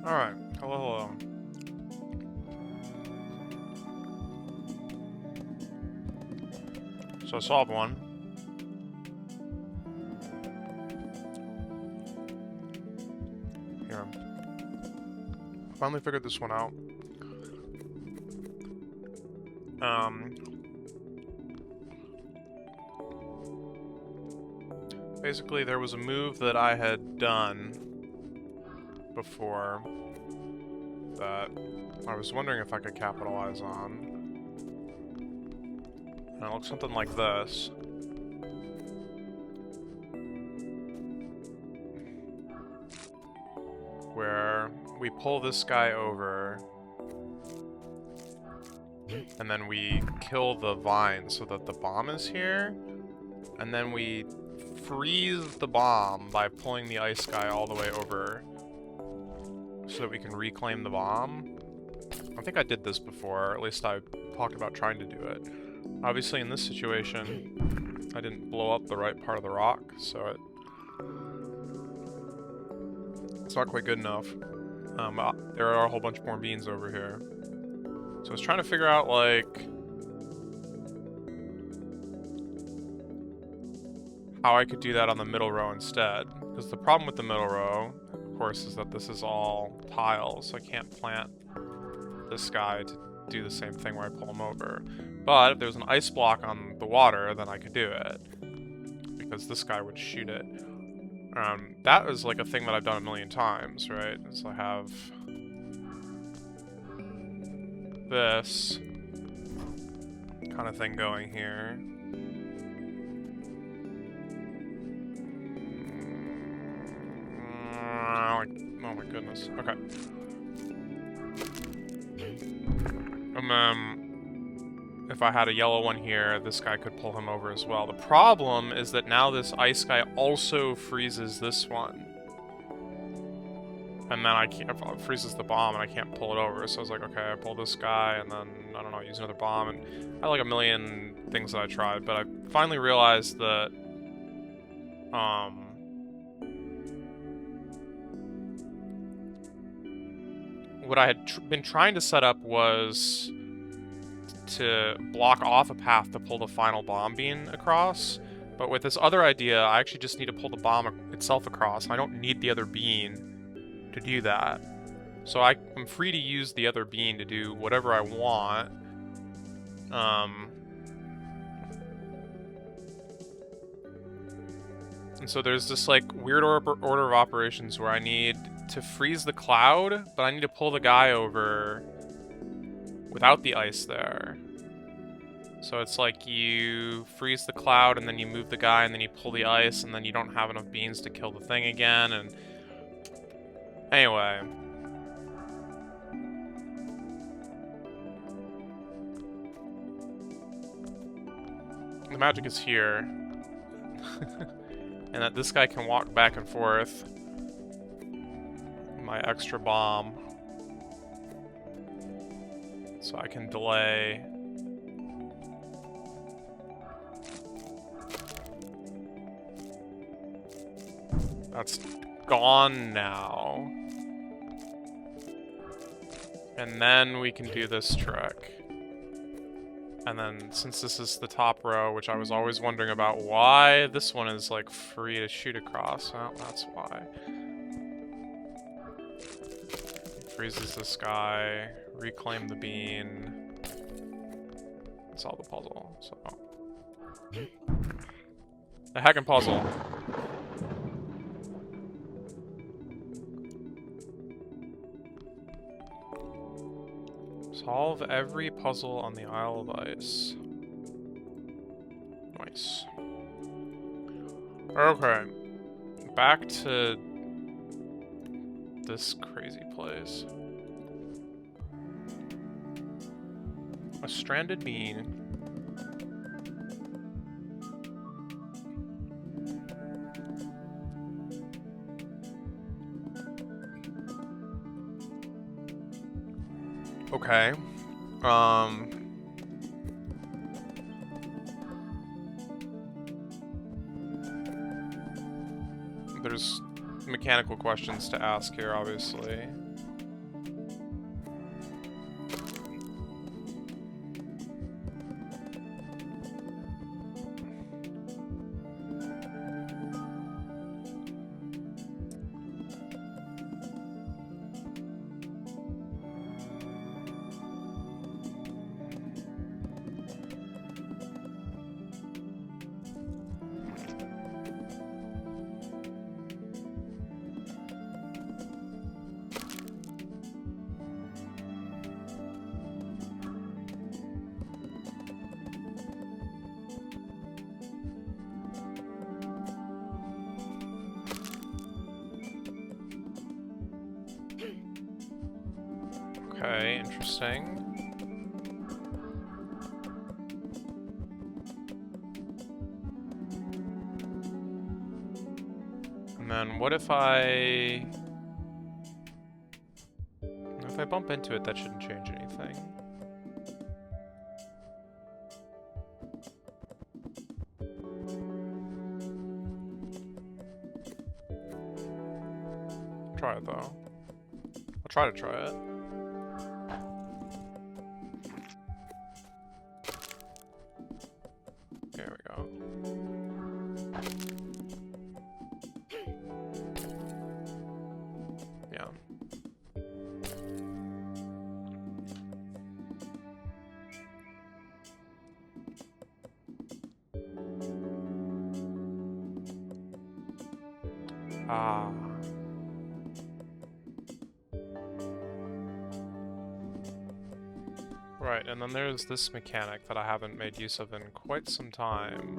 Alright, hello, hello. So I solved one. Here. Finally figured this one out. Basically there was a move that I had done before that I was wondering if I could capitalize on. And it looks something like this. Where we pull this guy over, and then we kill the vine so that the bomb is here, and then we freeze the bomb by pulling the ice guy all the way over so that we can reclaim the bomb. I think I did this before, or at least I talked about trying to do it. Obviously in this situation, I didn't blow up the right part of the rock, so it's not quite good enough. There are a whole bunch more beans over here. So I was trying to figure out, like, how I could do that on the middle row instead. Because the problem with the middle row, of course, is that this is all tiles, so I can't plant this guy to do the same thing where I pull him over. But if there was an ice block on the water, then I could do it. Because this guy would shoot it. That is like a thing that I've done a million times, right? So I have this kind of thing going here. Oh my goodness. Okay. And then, if I had a yellow one here, this guy could pull him over as well. The problem is that now this ice guy also freezes this one. And then it freezes the bomb and I can't pull it over. So I was like, okay, I pull this guy and then, I don't know, use another bomb. And I had like a million things that I tried, but I finally realized that, what I had been trying to set up was to block off a path to pull the final bomb bean across. But with this other idea, I actually just need to pull the bomb itself across. I don't need the other bean to do that. So I'm free to use the other bean to do whatever I want. And so there's this like weird order of operations where I need to freeze the cloud, but I need to pull the guy over without the ice there. So it's like you freeze the cloud and then you move the guy and then you pull the ice and then you don't have enough beans to kill the thing again. And anyway, the magic is here. And that this guy can walk back and forth. My extra bomb. So I can delay. That's gone now. And then we can do this trick. And then, since this is the top row, which I was always wondering about why this one is, like, free to shoot across. Well, that's why. Freezes this guy. Reclaim the bean. Solve the puzzle, so... The heckin' puzzle. Solve every puzzle on the Isle of Ice. Nice. Okay. Back to this crazy place. A stranded bean. Okay. There's mechanical questions to ask here, obviously. Okay, interesting. And then what if I bump into it, that shouldn't change anything. Try it though. I'll try to try it. There we go. Yeah. Ah. Right, and then there's this mechanic that I haven't made use of in quite some time.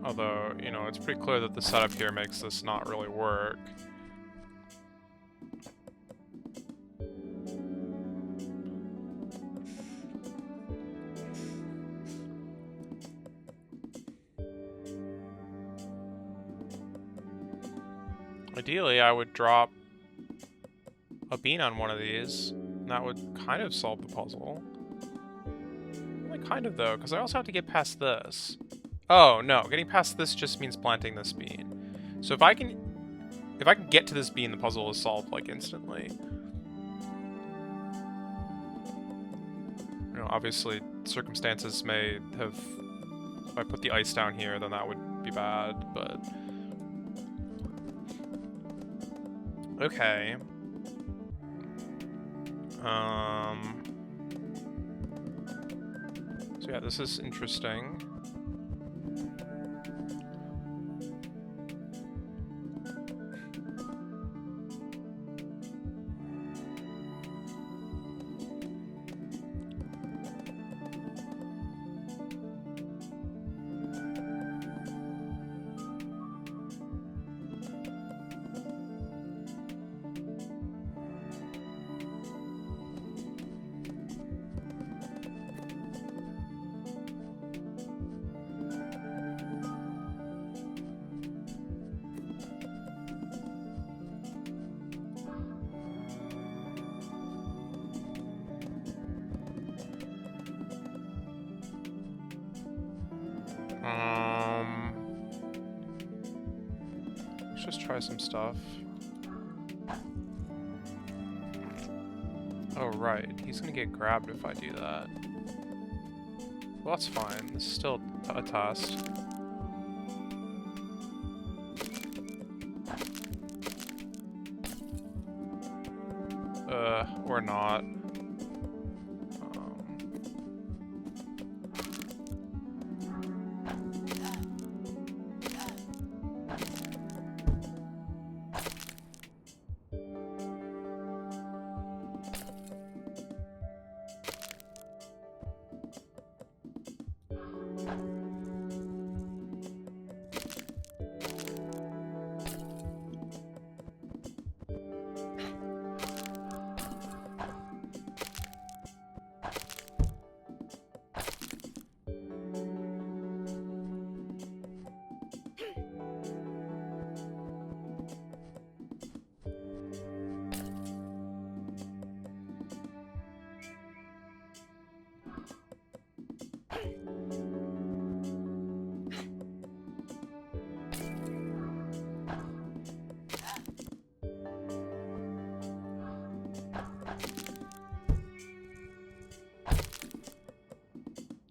Although, you know, it's pretty clear that the setup here makes this not really work. Ideally, I would drop a bean on one of these, and that would kind of solve the puzzle. Only kind of, though, because I also have to get past this. Oh, no, getting past this just means planting this bean. So if I can get to this bean, the puzzle is solved, like, instantly. You know, obviously, circumstances may have... If I put the ice down here, then that would be bad, but... Okay. So yeah, this is interesting. Let's just try some stuff. Oh, right. He's gonna get grabbed if I do that. Well, that's fine. This is still a test. Or not.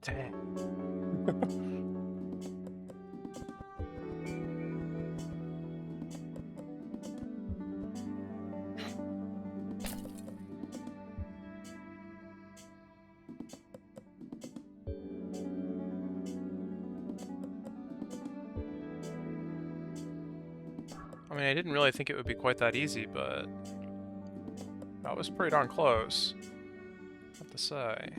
Dang. I mean, I didn't really think it would be quite that easy, but that was pretty darn close, I have to say.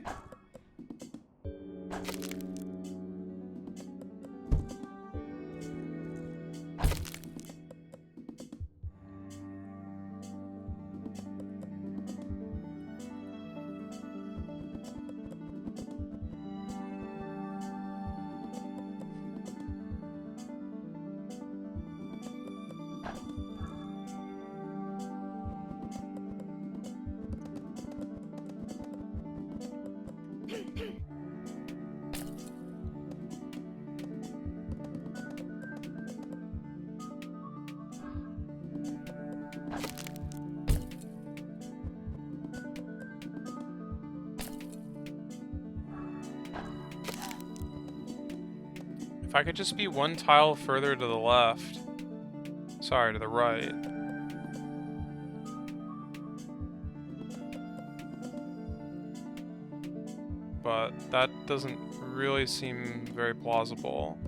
If I could just be one tile further to the left. Sorry, to the right. But that doesn't really seem very plausible.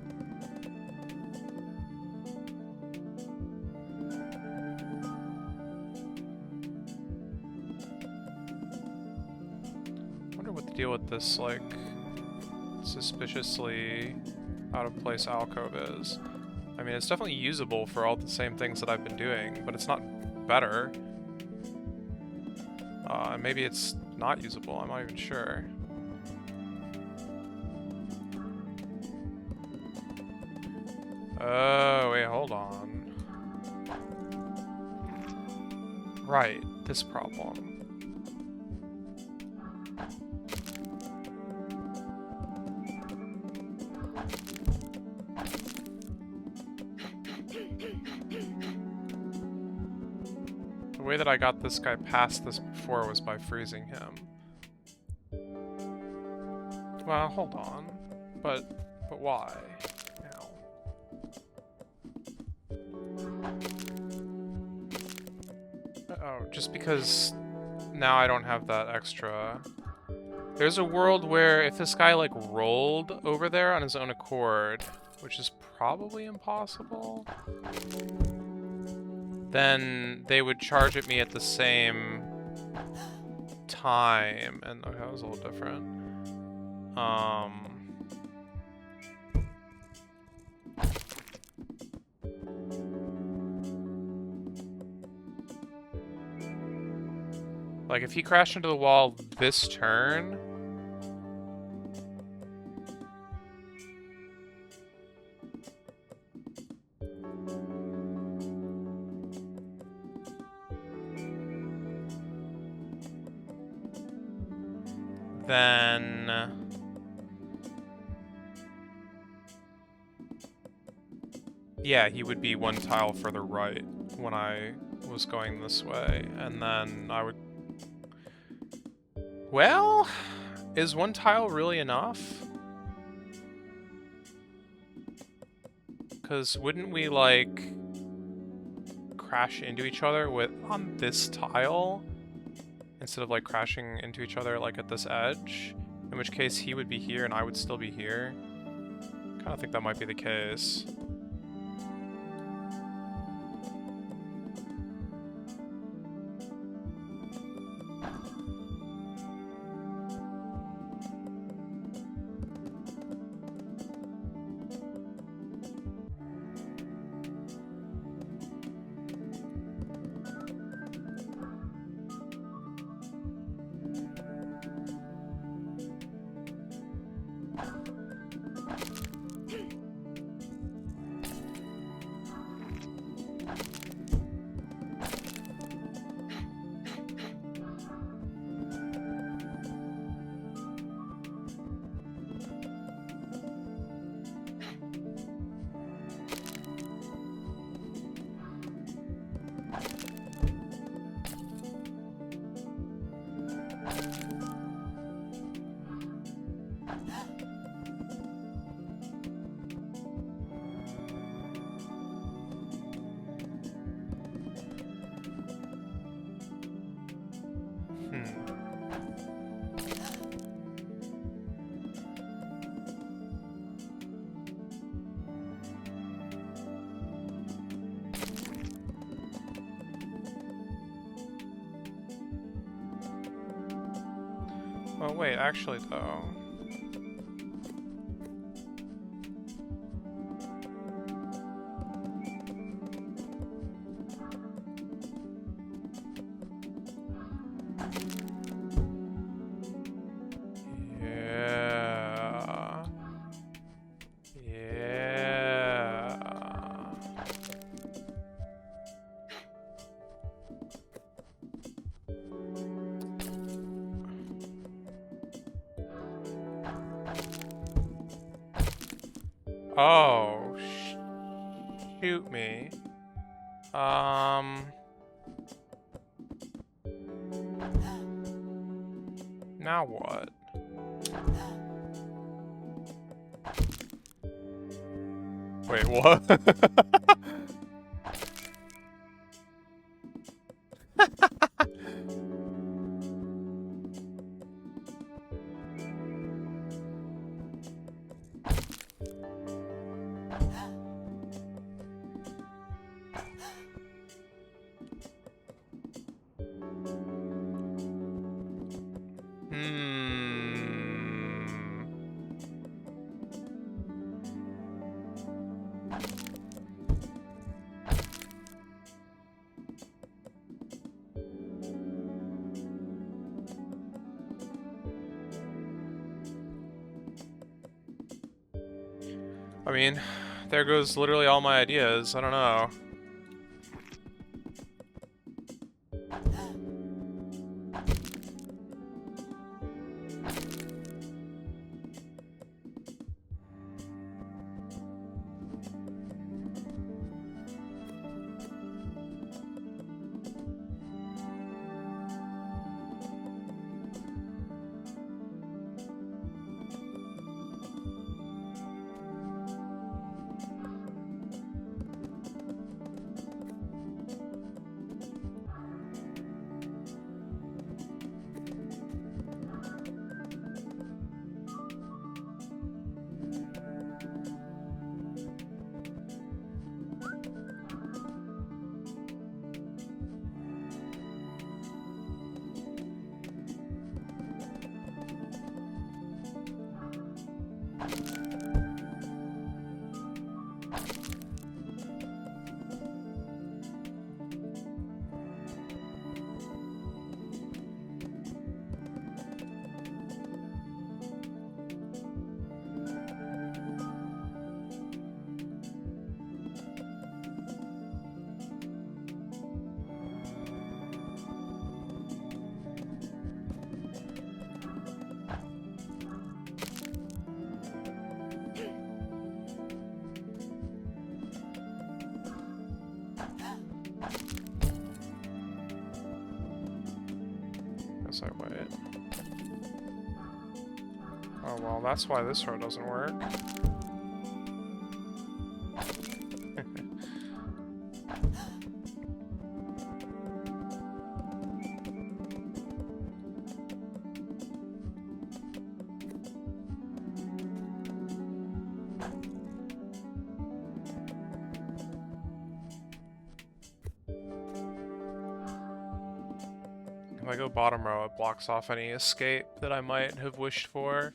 I wonder what the deal with this, like, suspiciously out of place alcove is. I mean, it's definitely usable for all the same things that I've been doing, but it's not better. Maybe it's not usable, I'm not even sure. Oh, wait, hold on. Right, this problem. The way that I got this guy past this before was by freezing him. Well, hold on. But why? Oh, just because now I don't have that extra. There's a world where if this guy like rolled over there on his own accord, which is probably impossible, then they would charge at me at the same time, and okay, that was a little different. Like if he crashed into the wall this turn, then yeah, he would be one tile further right when I was going this way, and then I would... Well, is one tile really enough? Because wouldn't we, like, crash into each other with on this tile instead of, like, crashing into each other, like, at this edge? In which case, he would be here and I would still be here. I kind of think that might be the case. Well, wait, actually, though. Yeah. Yeah. Oh, shoot me. Now what? Wait, what? I mean, there goes literally all my ideas. I don't know. Guess I wait. Oh well, that's why this road doesn't work. If I go bottom row, it blocks off any escape that I might have wished for.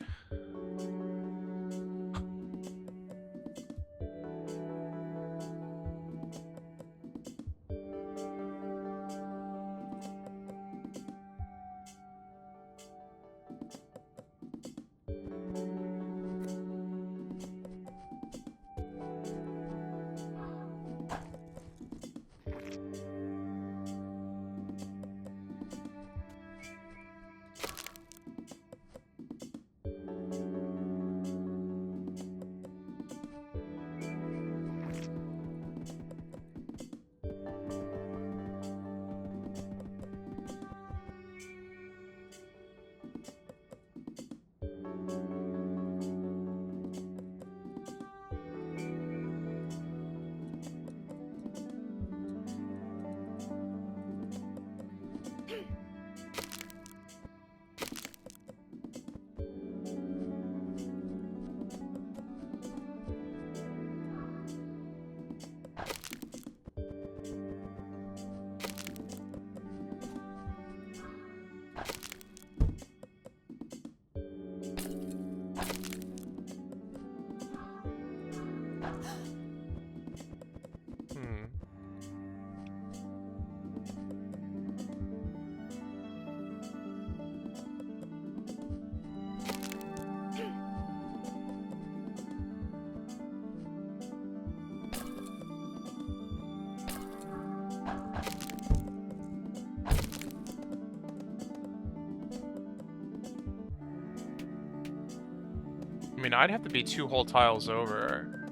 I mean, I'd have to be 2 whole tiles over.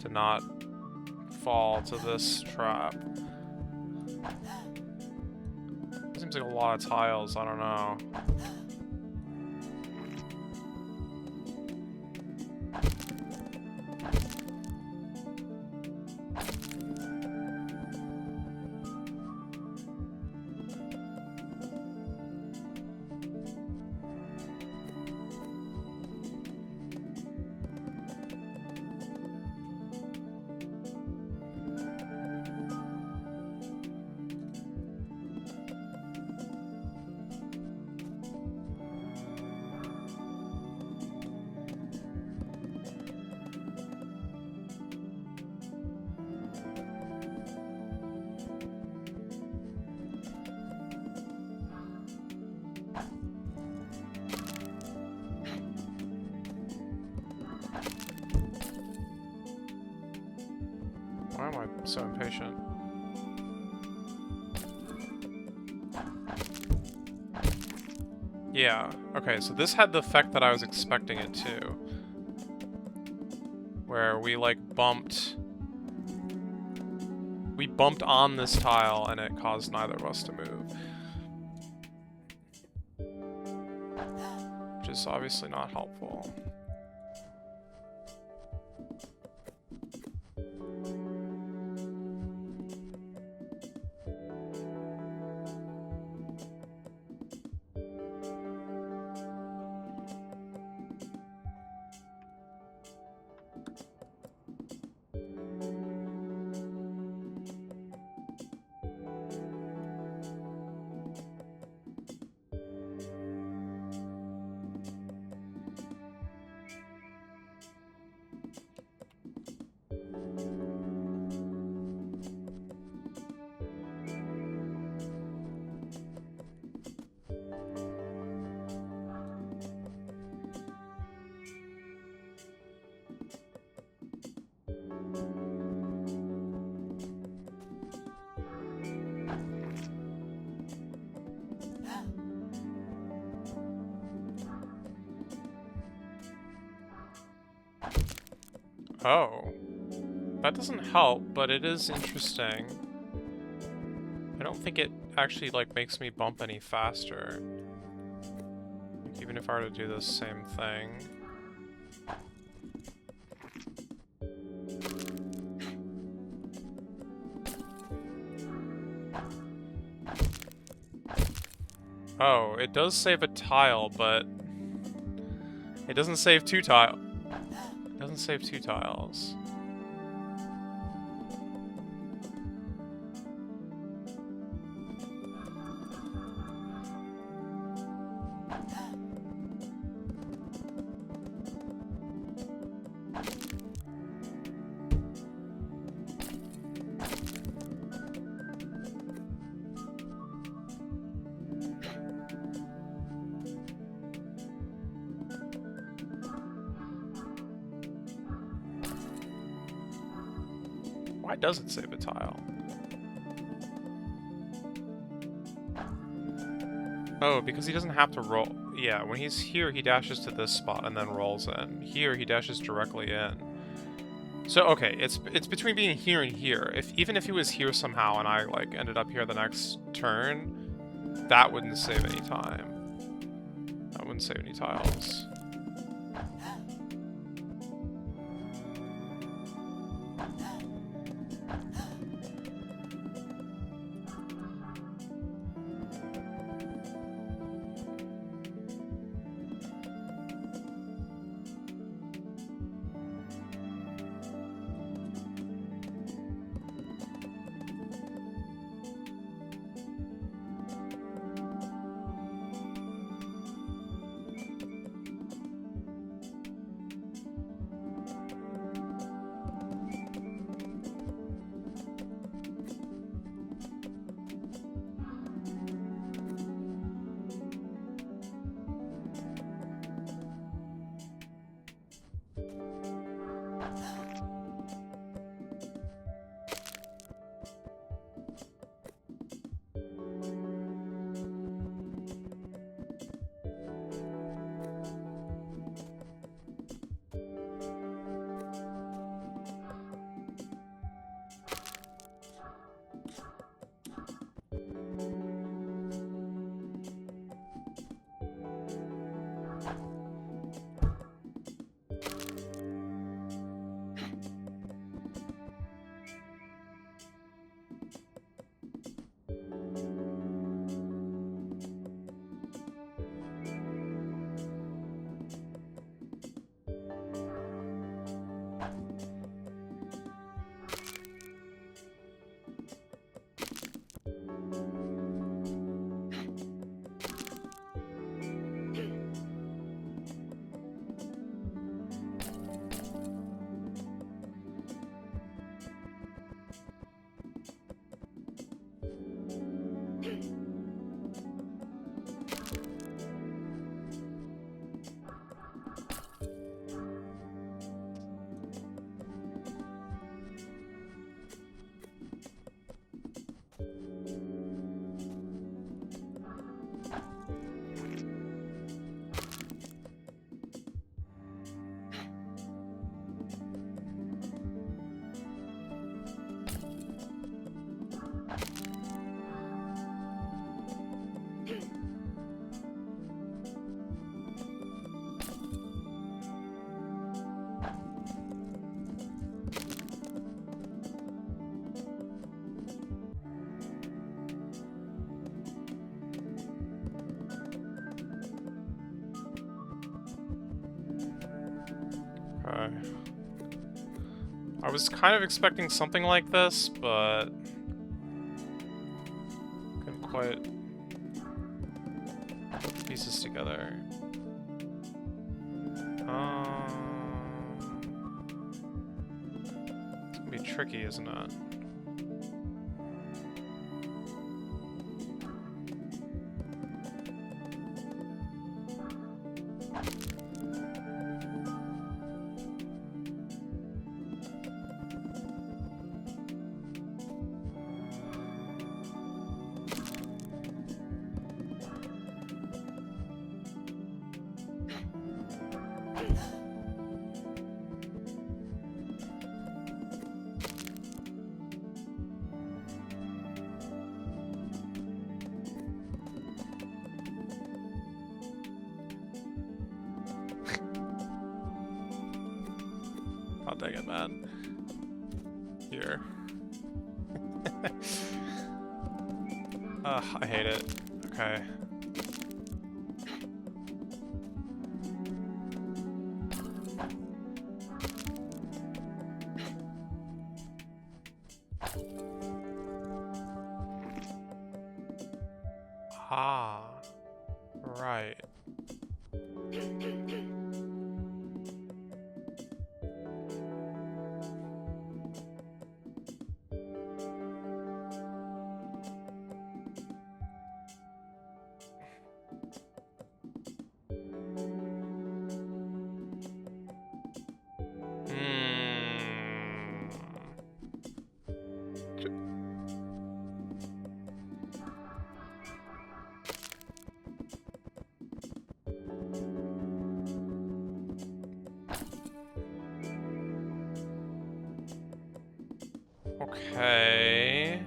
to not fall to this trap. Seems like a lot of tiles, I don't know. Why am I so impatient? Yeah, okay, so this had the effect that I was expecting it to. Where we, like, bumped on this tile and it caused neither of us to move. Which is obviously not helpful. Oh. That doesn't help, but it is interesting. I don't think it actually, like, makes me bump any faster. Like, even if I were to do the same thing. Oh, it does save a tile, but it doesn't save two tiles. It doesn't save two tiles. Why does it save a tile? Oh, because he doesn't have to roll. Yeah, when he's here, he dashes to this spot and then rolls in. Here, he dashes directly in. So, okay, it's between being here and here. Even if he was here somehow and I, like, ended up here the next turn, that wouldn't save any time. That wouldn't save any tiles. Okay. I was kind of expecting something like this, but couldn't quite put the pieces together. It's gonna be tricky, isn't it? Oh, dang it, man. Here. Ugh, I hate it. Okay. Ah. Right. Okay.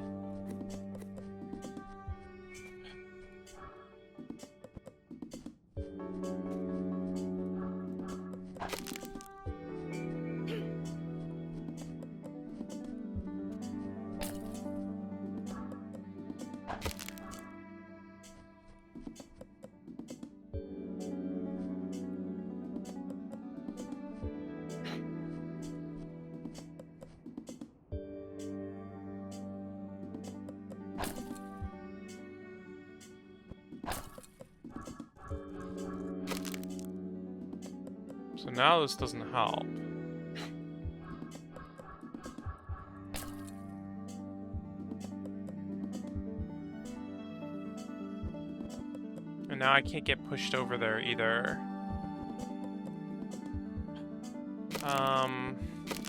So now this doesn't help. And now I can't get pushed over there either.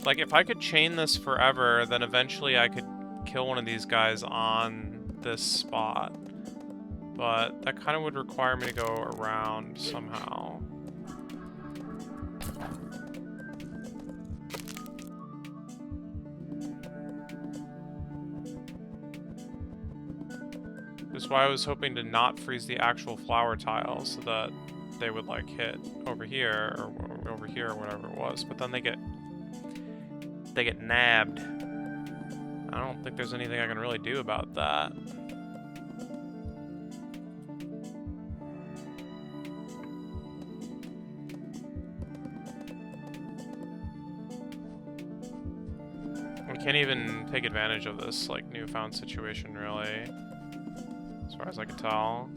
Like if I could chain this forever, then eventually I could kill one of these guys on this spot. But that kind of would require me to go around somehow. That's why I was hoping to not freeze the actual flower tiles so that they would like hit over here or over here or whatever it was. But then they get nabbed. I don't think there's anything I can really do about that. I can't even take advantage of this like newfound situation really, as far as I can tell.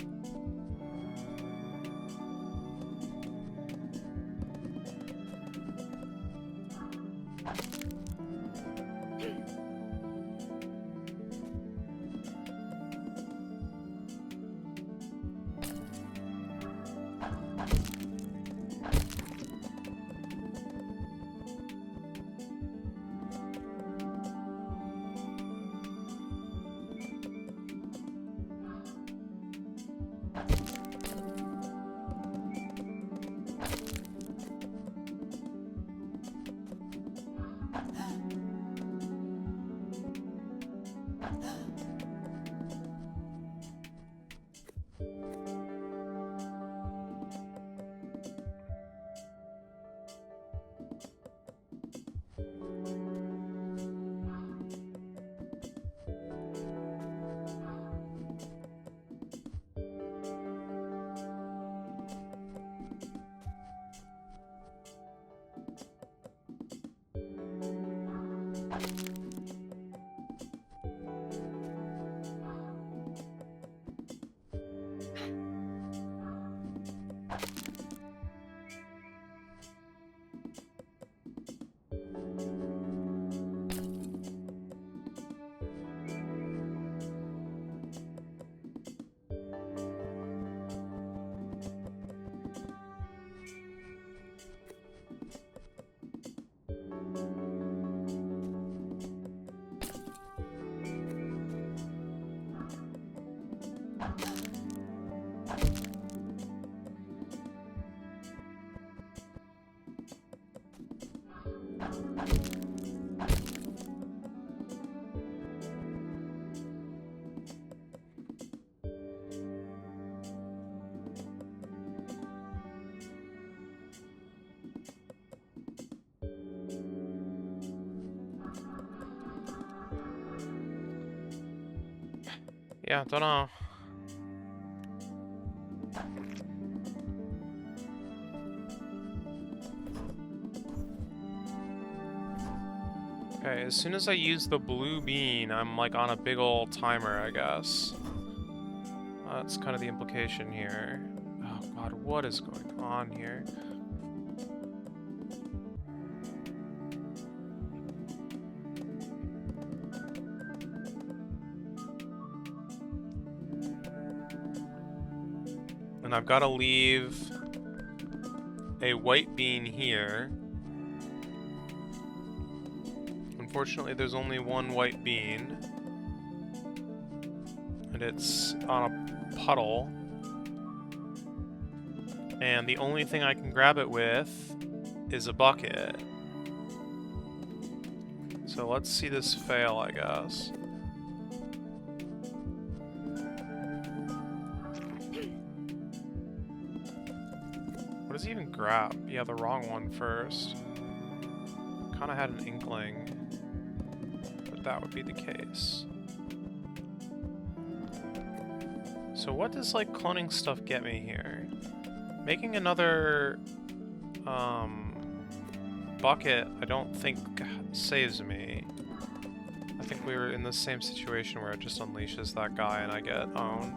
Yeah, don't know. Okay, as soon as I use the blue bean, I'm like on a big old timer, I guess. That's kind of the implication here. Oh god, what is going on here? And I've got to leave a white bean here. Unfortunately, there's only one white bean. And it's on a puddle. And the only thing I can grab it with is a bucket. So let's see this fail, I guess. What does he even grab? Yeah, the wrong one first. Kinda had an inkling that that would be the case. So what does, like, cloning stuff get me here? Making another, bucket, I don't think saves me. I think we were in the same situation where it just unleashes that guy and I get owned.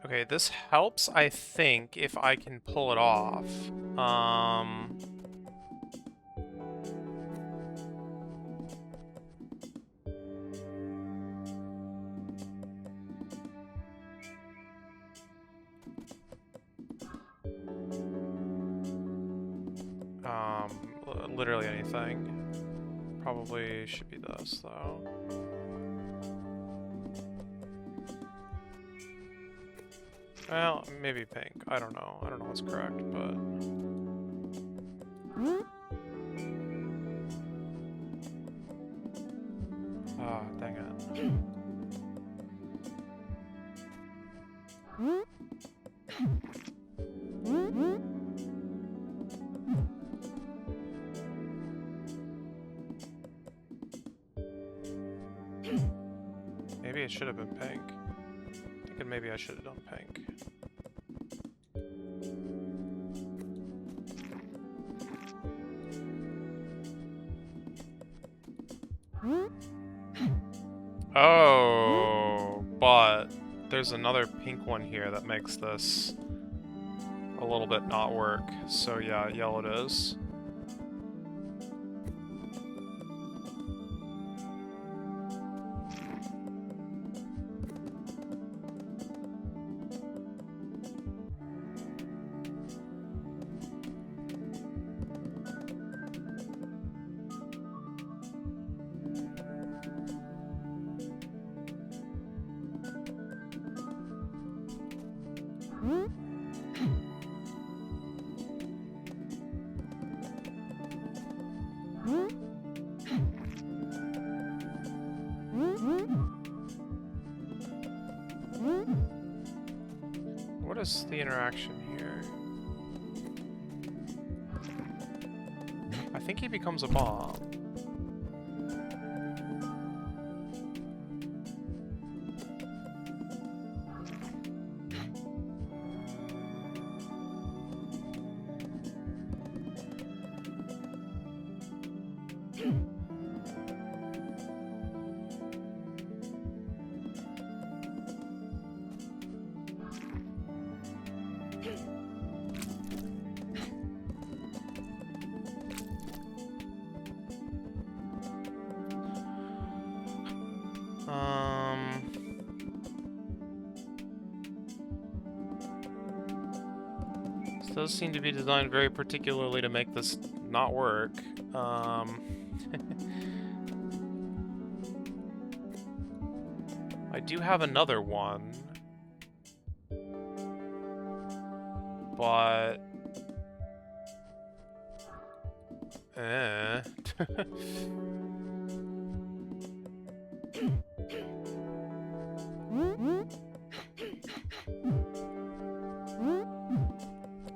Okay, this helps, I think, if I can pull it off. Literally anything. Probably should be this, though. Well, maybe pink. I don't know. I don't know what's correct, but... Ah, dang it. Maybe it should have been pink. I'm thinking maybe I should have done pink. Oh, but there's another pink one here that makes this a little bit not work. So yeah, yellow it is. What is the interaction here? I think he becomes a bomb. This does seem to be designed very particularly to make this not work. I do have another one, but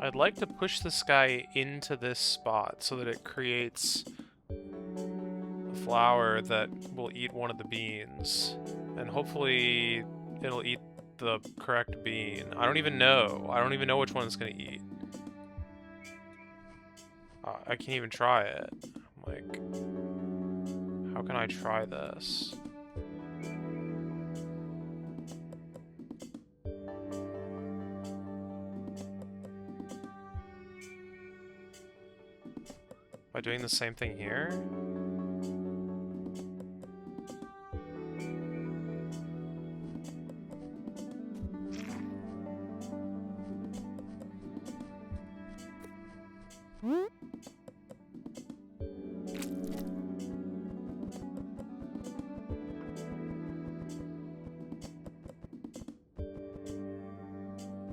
I'd like to push this guy into this spot so that it creates a flower that will eat one of the beans. And hopefully it'll eat the correct bean. I don't even know. I don't even know which one it's gonna eat. I can't even try it. I'm like, how can I try this? By doing the same thing here?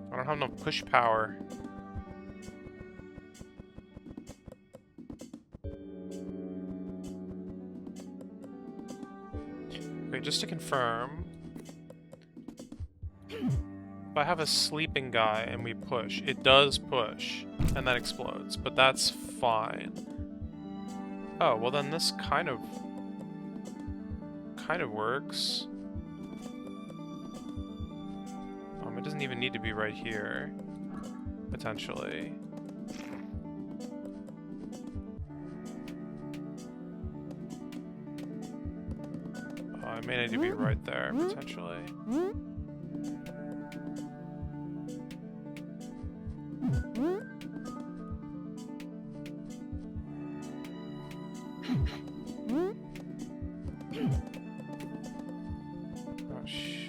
I don't have enough push power. Okay, just to confirm, if I have a sleeping guy and we push, it does push, and that explodes, but that's fine. Oh, well then this kind of works. It doesn't even need to be right here, potentially. Oh, it may need to be right there, potentially. Oh, shoot.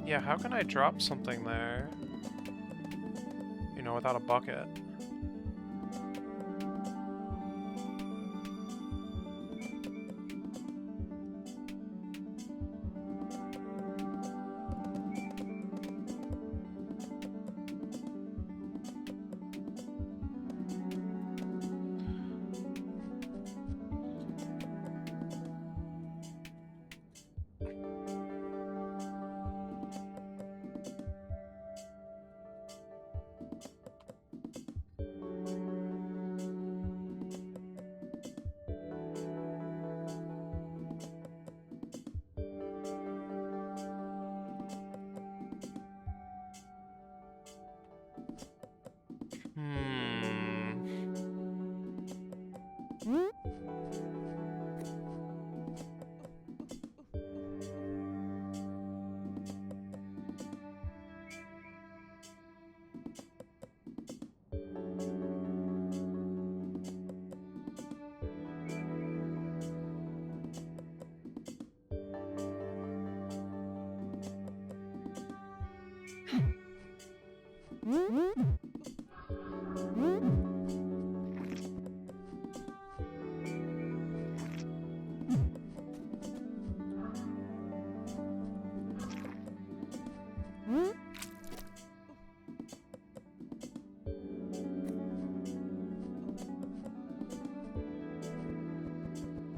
Yeah, how can I drop something there? You know, without a bucket.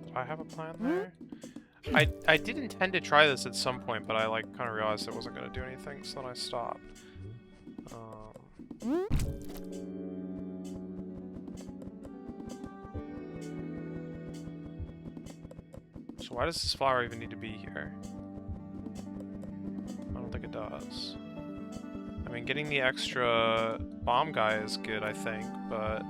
Do I have a plan there? I did intend to try this at some point, but I like kind of realized it wasn't going to do anything, so then I stopped. So why does this flower even need to be here? I don't think it does. I mean, getting the extra bomb guy is good, I think, but...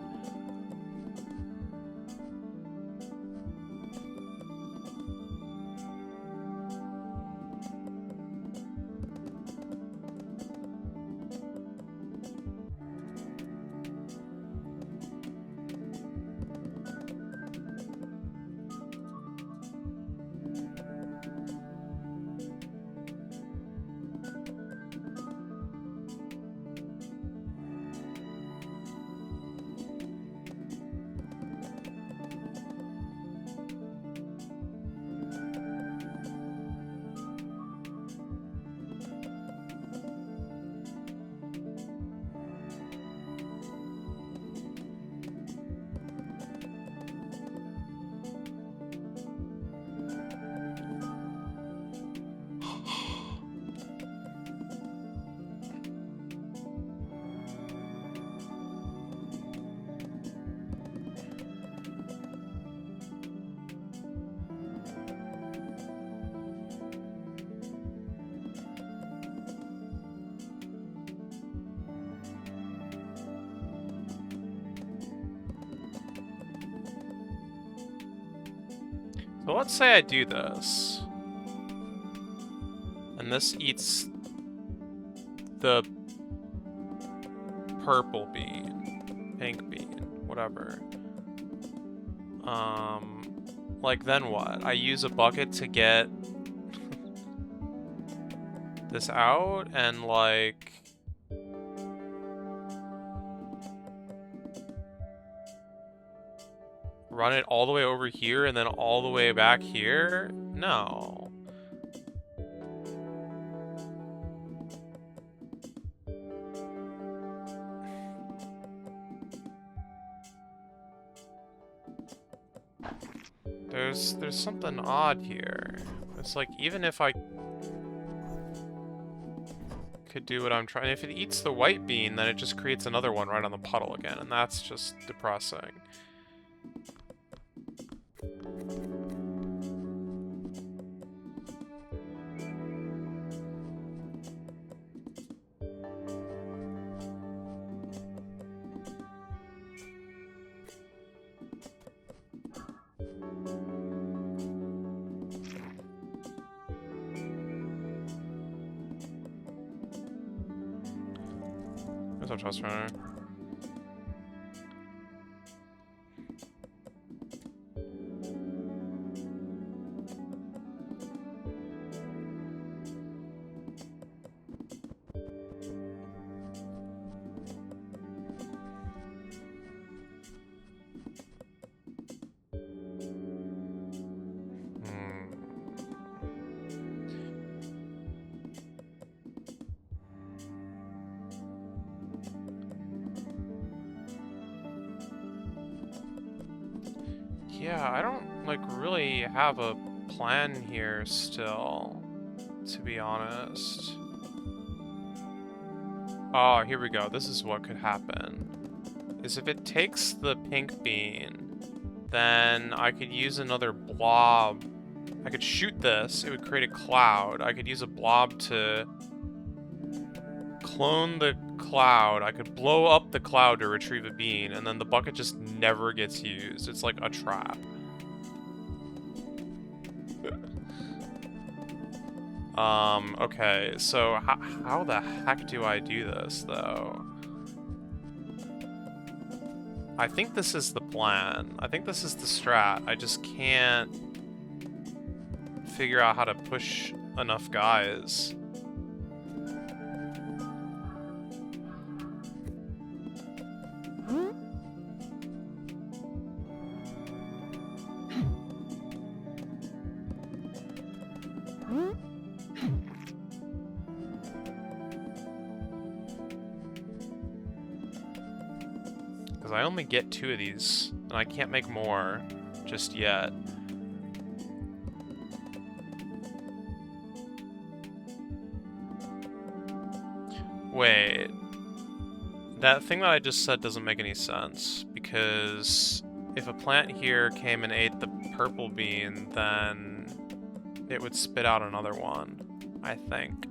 So let's say I do this. And this eats the purple bean, pink bean, whatever. Like then what? I use a bucket to get this out and like... run it all the way over here and then all the way back here? No. There's something odd here. It's like, even if I could do what I'm trying... If it eats the white bean, then it just creates another one right on the puddle again, and that's just depressing. There's no trust runner. Yeah, I don't, like, really have a plan here still, to be honest. Oh, here we go. This is what could happen. Is if it takes the pink bean, then I could use another blob. I could shoot this. It would create a cloud. I could use a blob to clone the cloud. I could blow up the cloud to retrieve a bean, and then the bucket just never gets used. It's like a trap. Okay, so how the heck do I do this, though? I think this is the plan. I think this is the strat. I just can't figure out how to push enough guys. I only get 2 of these, and I can't make more just yet. Wait. That thing that I just said doesn't make any sense, because if a plant here came and ate the purple bean, then it would spit out another one, I think.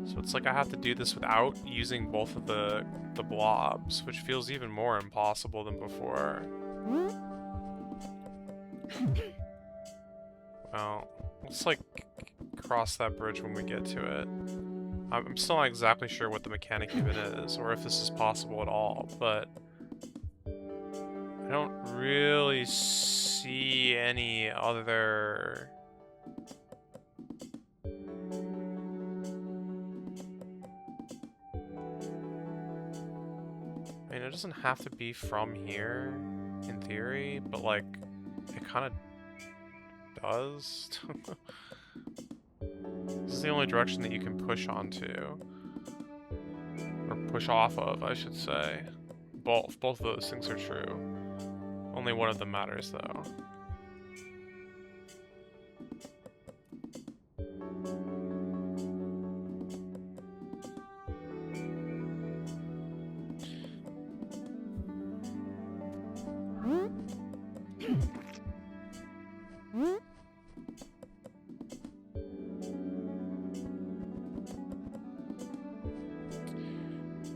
So it's like I have to do this without using both of the blobs, which feels even more impossible than before. Well, let's like cross that bridge when we get to it. I'm still not exactly sure what the mechanic even is, or if this is possible at all, but I don't really see any other... I mean, it doesn't have to be from here, in theory, but like, it kind of does. This is the only direction that you can push onto. Or push off of, I should say. Both of those things are true. Only one of them matters, though.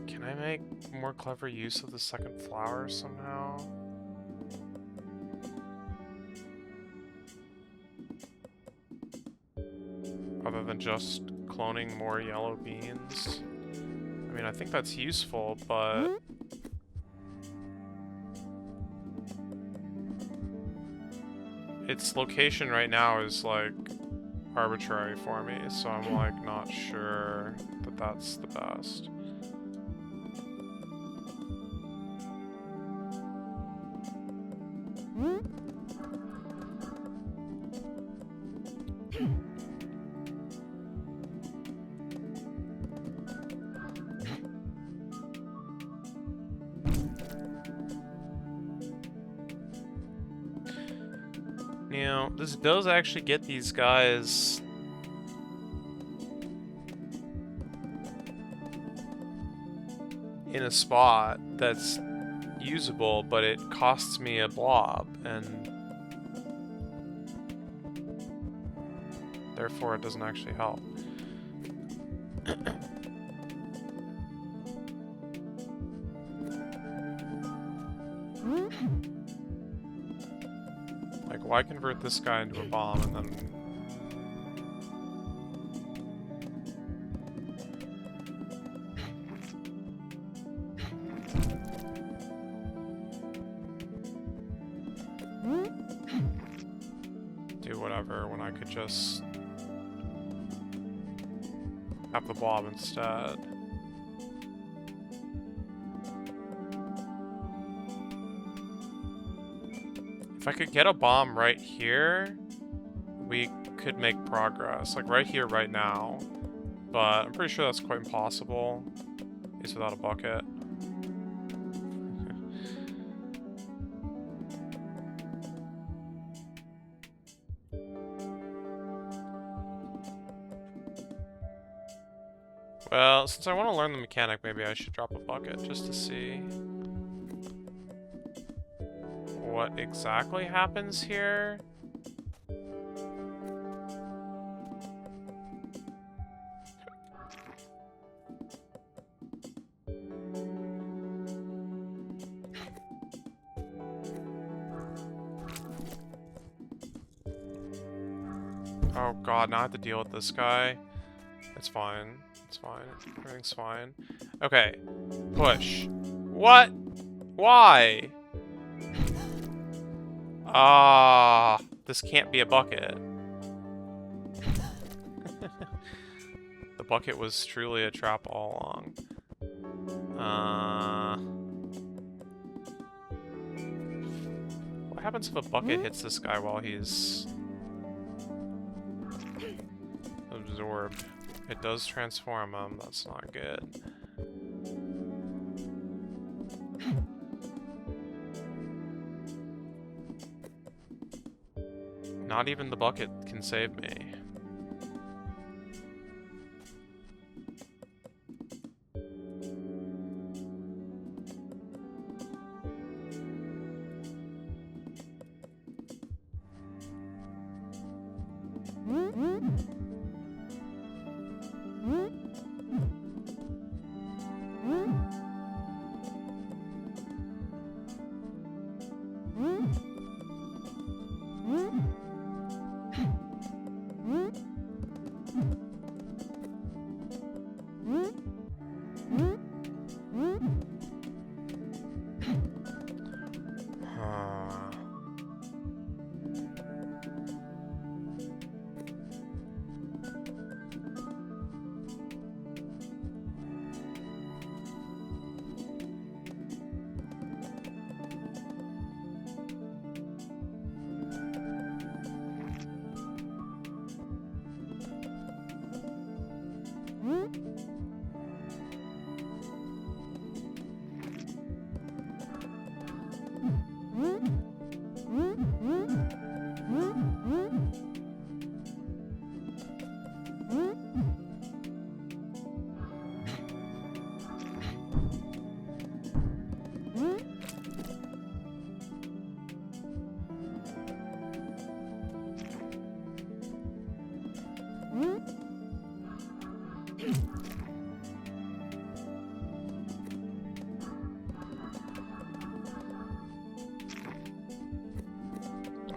Can I make more clever use of the second flower somehow? Other than just cloning more yellow beans? I mean, I think that's useful, but... its location right now is, like, arbitrary for me, so I'm, like, not sure that that's the best. You know, this does actually get these guys in a spot that's usable, but it costs me a blob, and therefore it doesn't actually help. Like, why convert this guy into a bomb and then... do whatever when I could just have the blob instead. If I could get a bomb right here, we could make progress. Like right here, right now. But I'm pretty sure that's quite impossible. At least without a bucket. Well, since I want to learn the mechanic, maybe I should drop a bucket just to see what exactly happens here. Oh god, now I have to deal with this guy. It's fine. It's fine. Everything's fine. Okay. Push. What? Why? Ah, this can't be a bucket. The bucket was truly a trap all along. What happens if a bucket hits this guy while he's absorbed? It does transform him, that's not good. Not even the bucket can save me.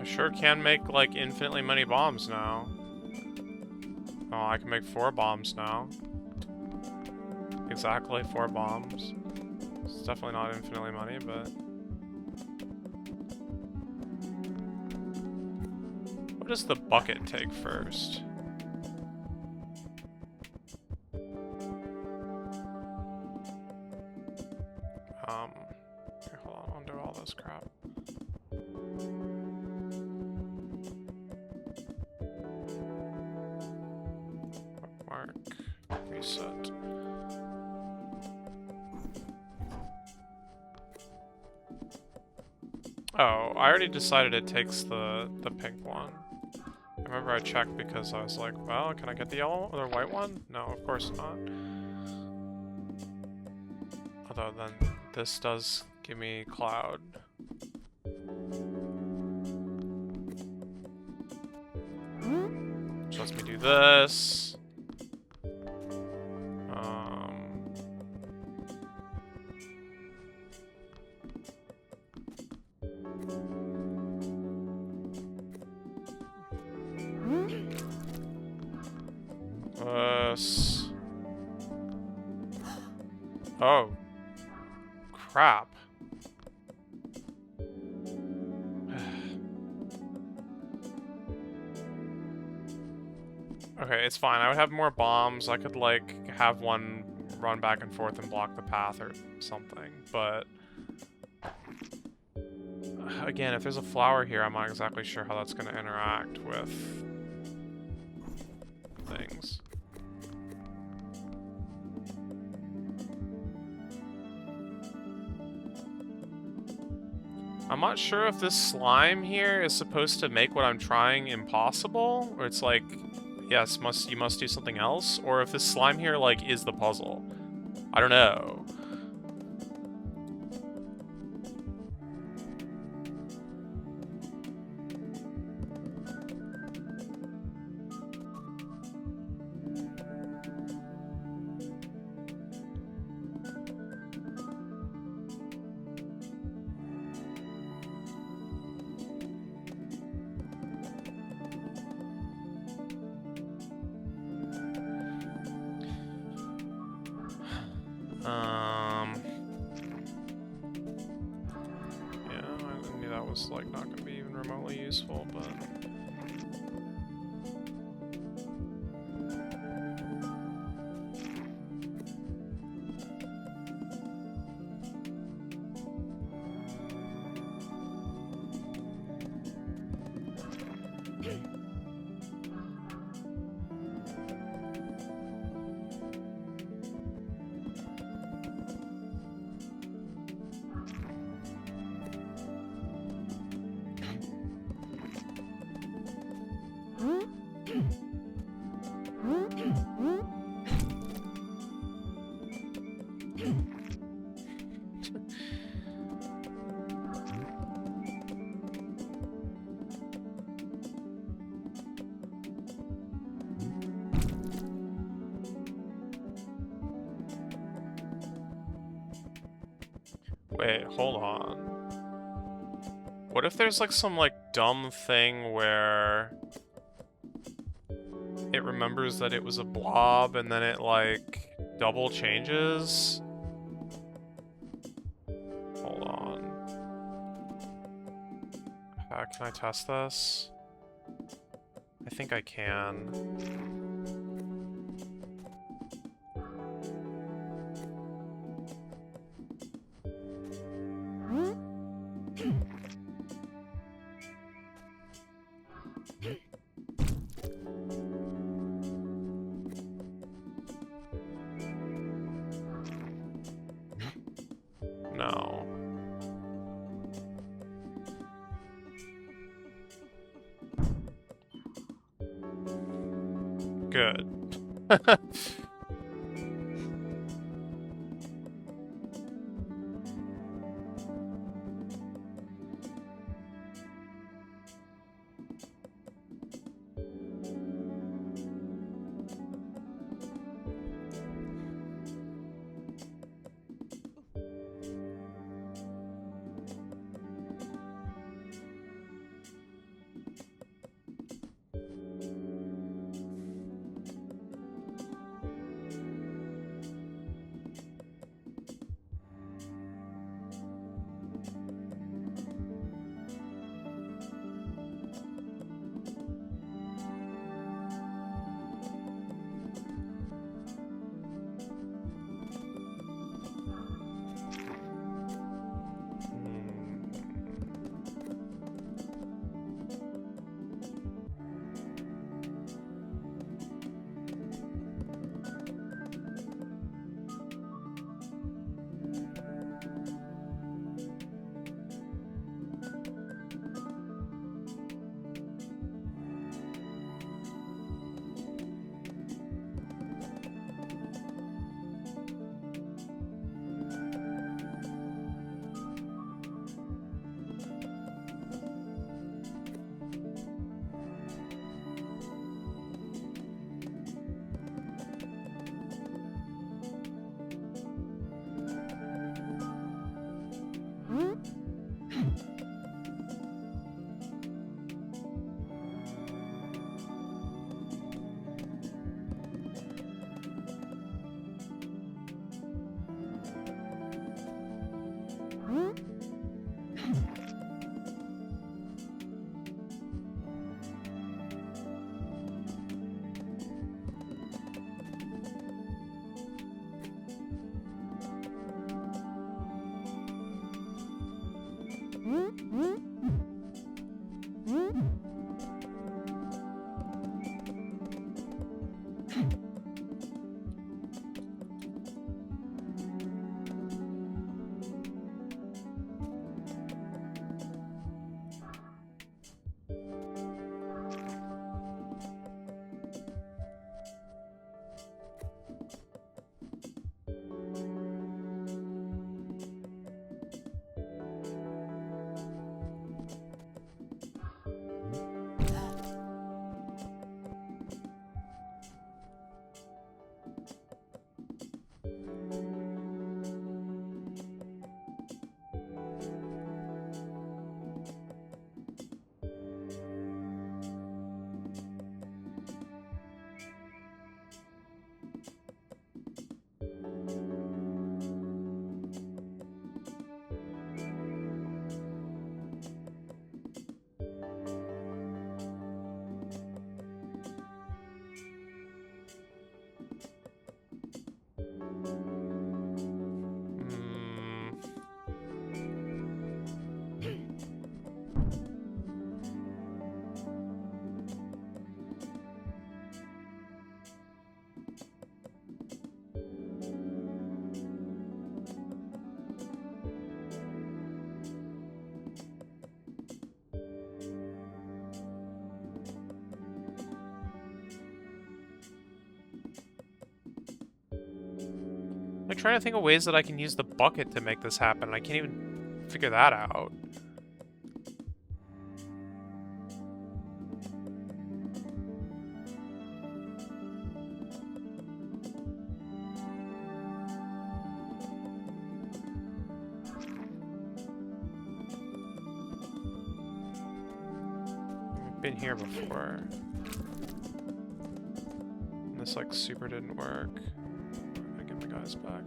I sure can make, like, infinitely many bombs now. Oh, I can make 4 bombs now. Exactly 4 bombs. It's definitely not infinitely many, but... What does the bucket take first? Here, hold on, I'll do all this crap. Bookmark, reset. Oh, I already decided it takes the pink one. I remember I checked because I was like, well, can I get the yellow or the white one? No, of course not. Although then this does give me cloud. Which lets me do this. Oh. Crap. Okay, it's fine. I would have more bombs. I could, like, have one run back and forth and block the path or something, but... Again, if there's a flower here, I'm not exactly sure how that's going to interact with things. I'm not sure if this slime here is supposed to make what I'm trying impossible, or it's like, yes, you must do something else, or if this slime here, like, is the puzzle. I don't know. Yeah, I knew that was, like, not gonna be even remotely useful, but... Wait, hold on. What if there's like some like dumb thing where it remembers that it was a blob and then it like double changes? Hold on. Can I test this? I think I can. No. Good. I'm trying to think of ways that I can use the bucket to make this happen. I can't even figure that out. been here before. And this like super didn't work. I get my guys back.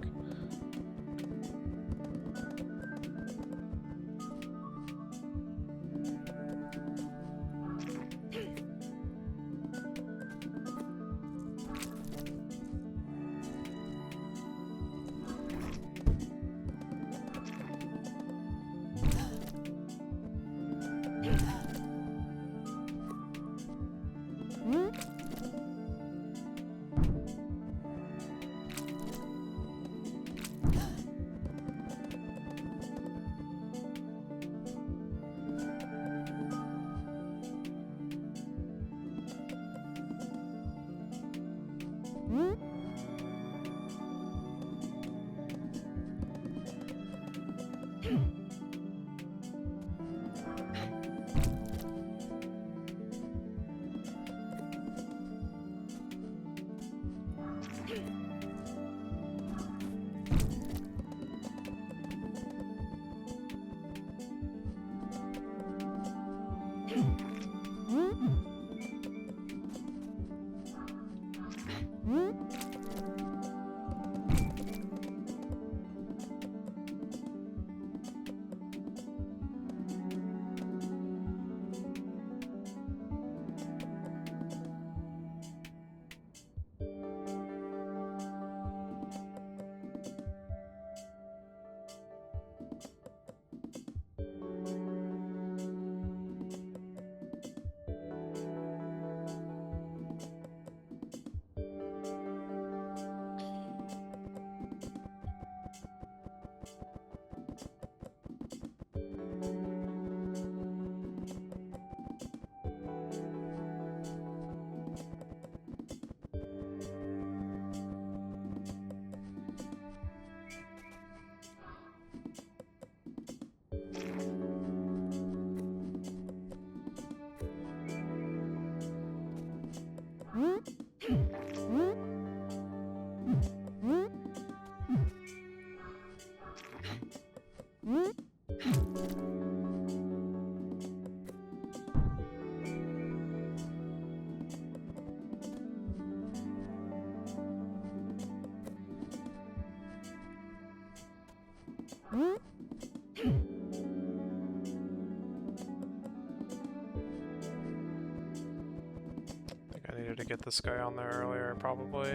To get this guy on there earlier, probably.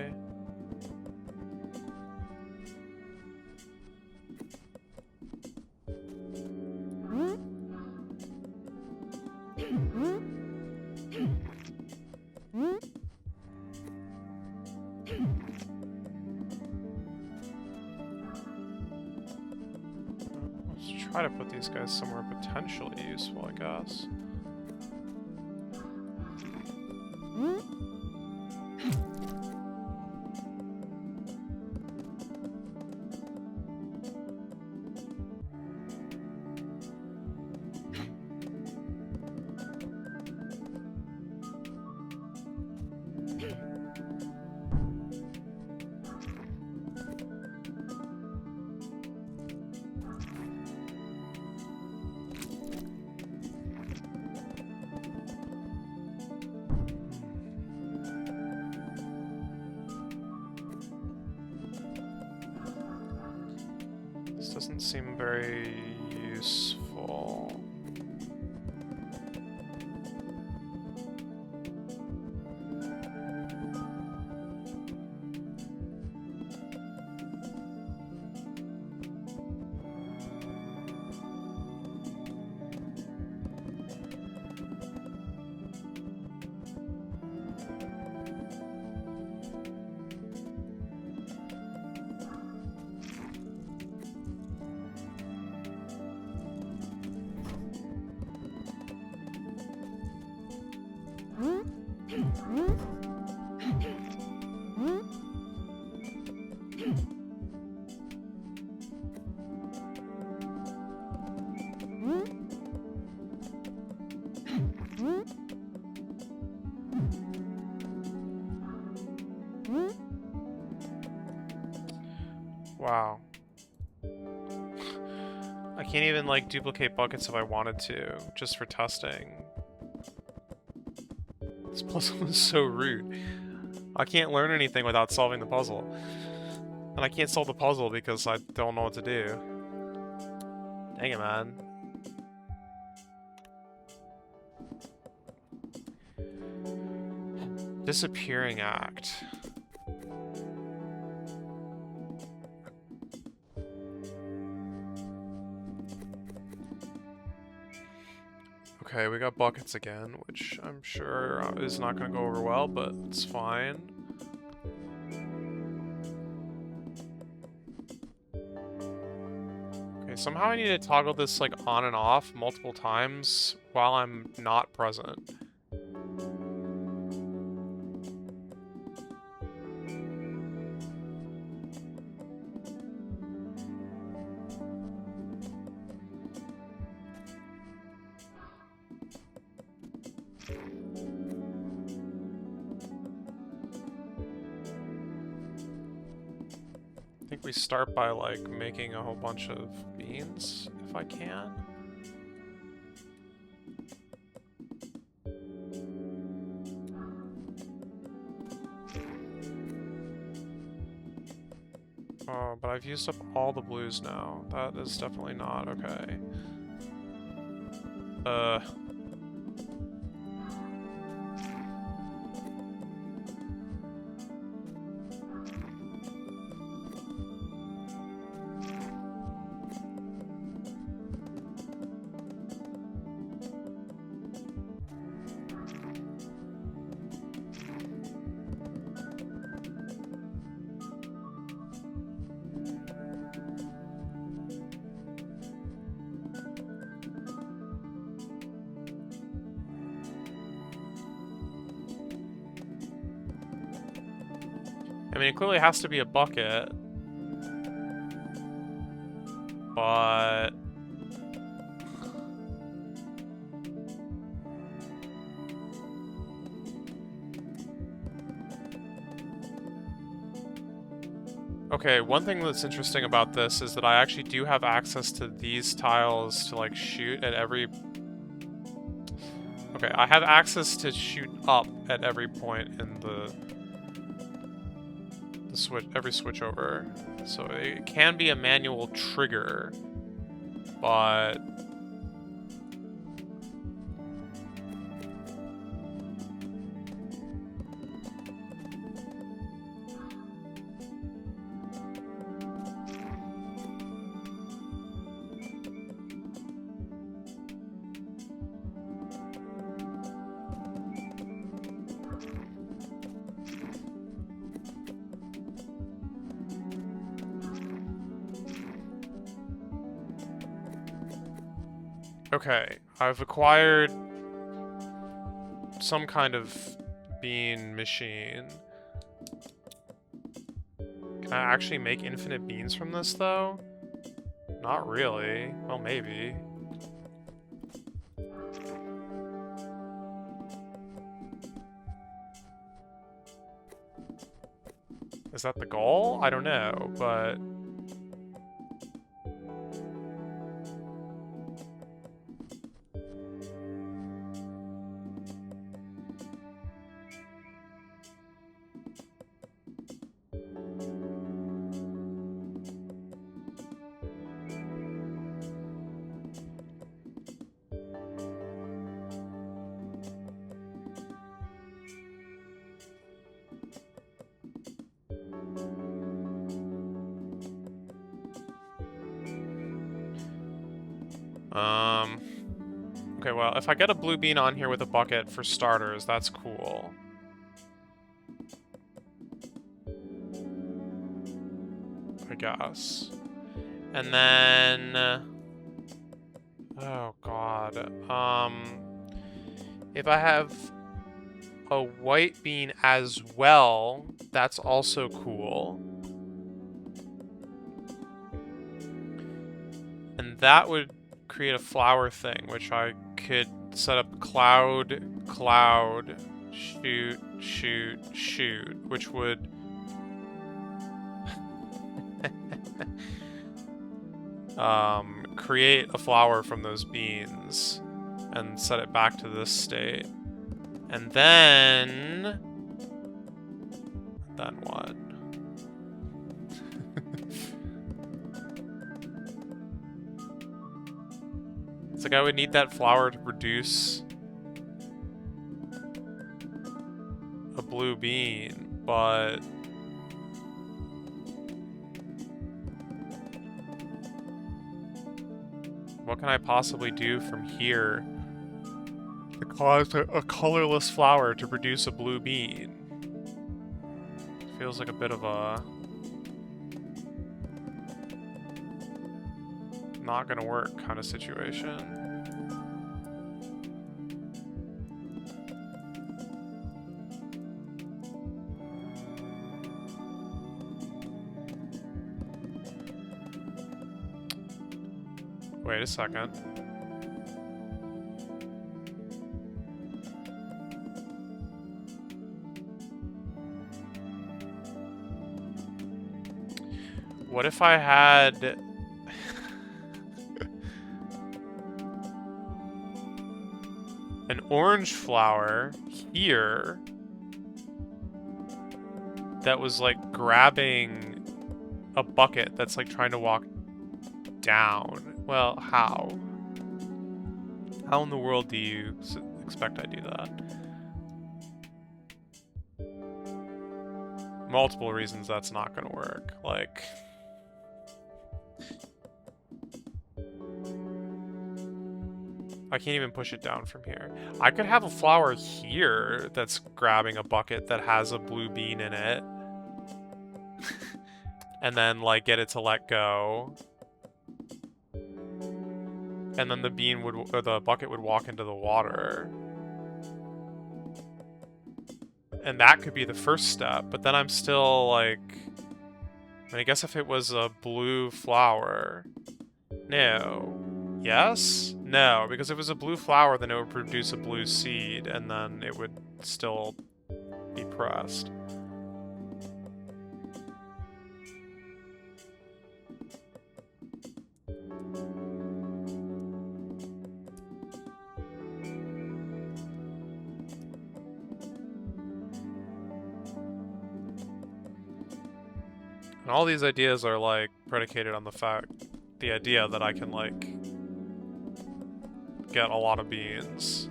Let's try to put these guys somewhere potentially useful, I guess. Doesn't seem very useful. Wow. I can't even like duplicate buckets if I wanted to, just for testing. This puzzle is so rude. I can't learn anything without solving the puzzle. And I can't solve the puzzle because I don't know what to do. Dang it, man. Disappearing act. Okay, we got buckets again, which I'm sure is not going to go over well, but it's fine. Okay, somehow I need to toggle this like on and off multiple times while I'm not present. I think we start by, like, making a whole bunch of beans, if I can. Oh, but I've used up all the blues now. That is definitely not okay. I mean, it clearly has to be a bucket. But... okay, one thing that's interesting about this is that I actually do have access to these tiles to, like, shoot at every... okay, I have access to shoot up at every point in the switch, every switch over. So it can be a manual trigger, but... okay, I've acquired some kind of bean machine. Can I actually make infinite beans from this, though? Not really. Well, maybe. Is that the goal? I don't know, but... okay, well, if I get a blue bean on here with a bucket for starters, that's cool. I guess. And then... oh, God. If I have a white bean as well, that's also cool. And that would create a flower thing, which I could set up cloud, cloud, shoot, shoot, shoot, which would... create a flower from those beans and set it back to this state. And then what? It's like I would need that flower to produce a blue bean, but what can I possibly do from here to cause a colorless flower to produce a blue bean? Feels like a bit of a not gonna work kind of situation. Wait a second. What if I had an orange flower here that was like grabbing a bucket that's like trying to walk down? Well, how? How in the world do you expect I do that? Multiple reasons that's not gonna work. Like, I can't even push it down from here. I could have a flower here that's grabbing a bucket that has a blue bean in it. And then, like, get it to let go. And then the bean would, or the bucket would walk into the water. And that could be the first step, but then I'm still, like... I guess if it was a blue flower... No. Yes? No, because if it was a blue flower, then it would produce a blue seed, and then it would still be pressed. And all these ideas are, like, predicated on the idea that I can, like, get a lot of beans.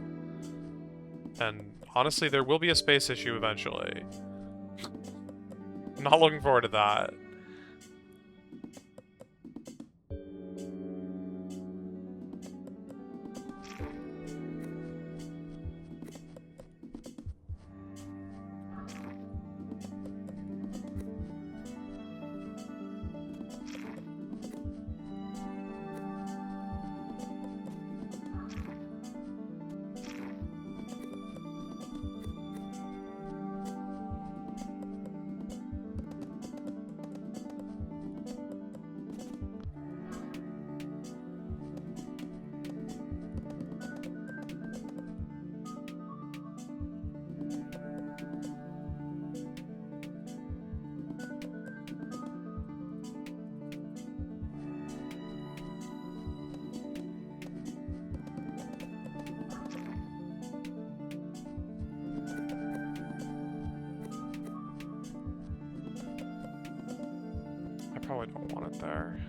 And honestly, there will be a space issue eventually. I'm not looking forward to that. I probably don't want it there.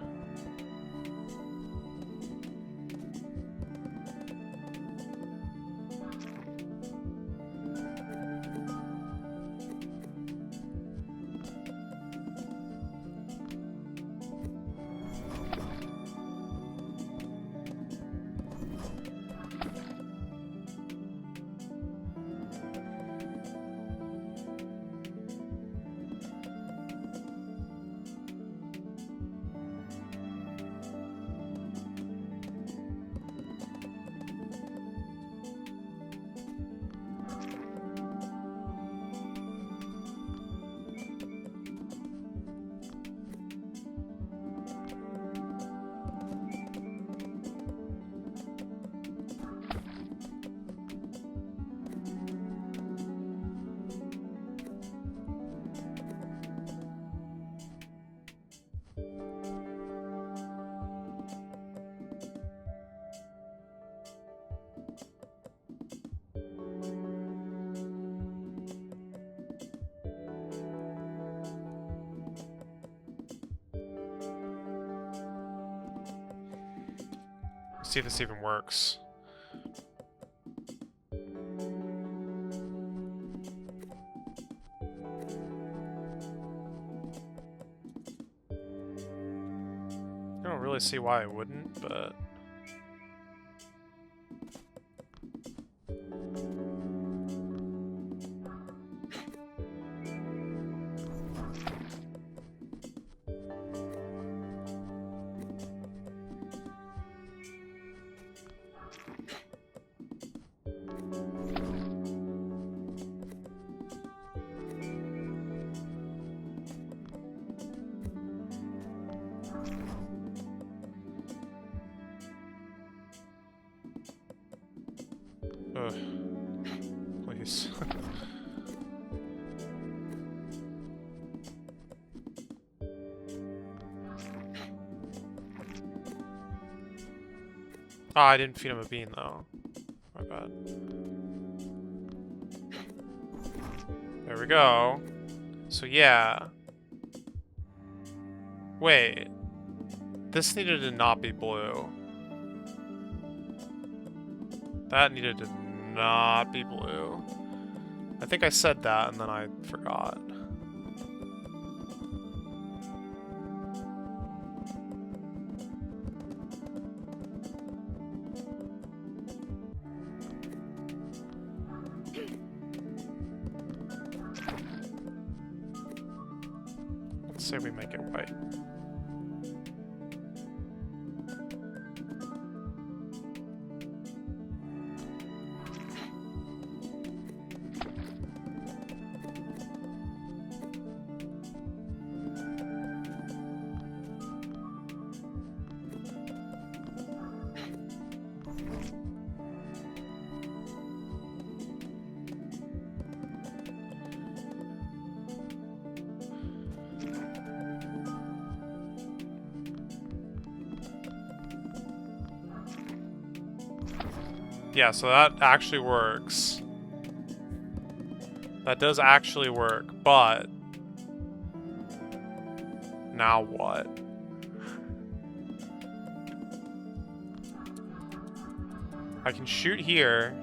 See if this even works. I don't really see why I wouldn't, but... Ugh. Please. Oh, I didn't feed him a bean, though. My bad. There we go. So, yeah. Wait. This needed to not be blue. That needed to not be blue. I think I said that, and then I forgot. Let's say we make it white. Yeah, so that actually works. That does actually work, but... now what? I can shoot here.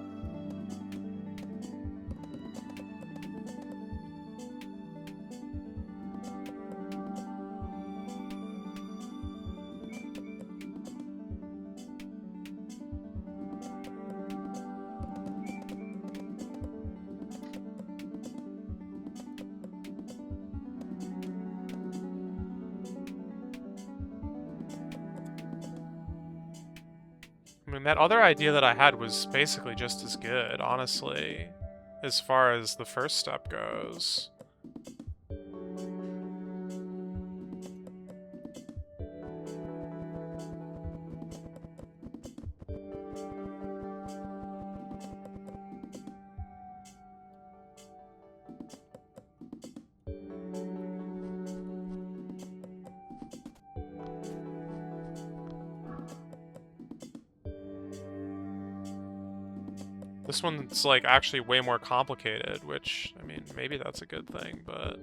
I mean, that other idea that I had was basically just as good, honestly, as far as the first step goes. This one's, like, actually way more complicated, which, I mean, maybe that's a good thing, but...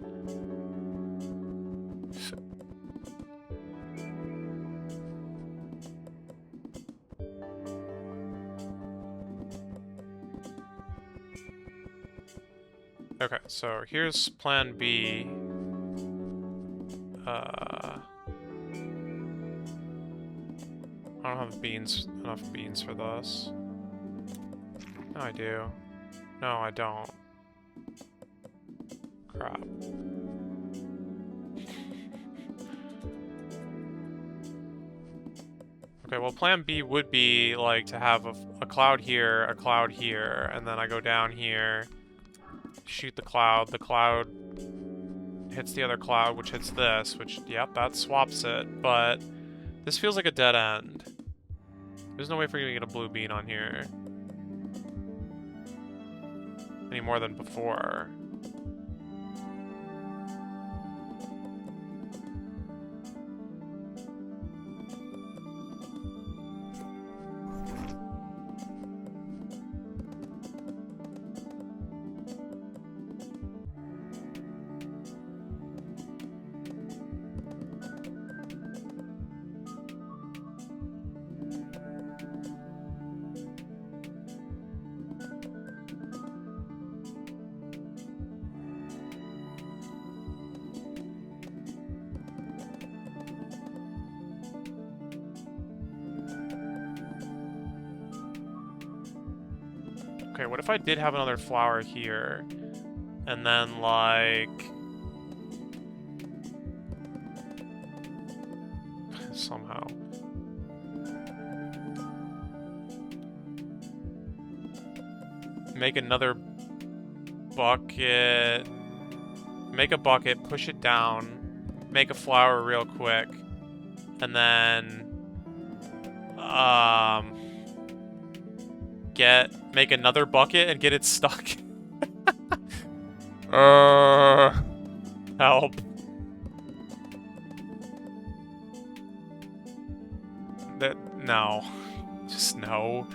Okay, so here's plan B. I don't have enough beans for this. No, I do. No, I don't. Crap. Okay, well, plan B would be, like, to have a cloud here, and then I go down here, shoot the cloud hits the other cloud, which hits this, which, yep, that swaps it, but this feels like a dead end. There's no way for you to get a blue bean on here. Any more than before. Okay, what if I did have another flower here? And then, like... somehow. Make another bucket. Make a bucket, push it down, make a flower real quick, and then make another bucket and get it stuck. Help. No. Just no.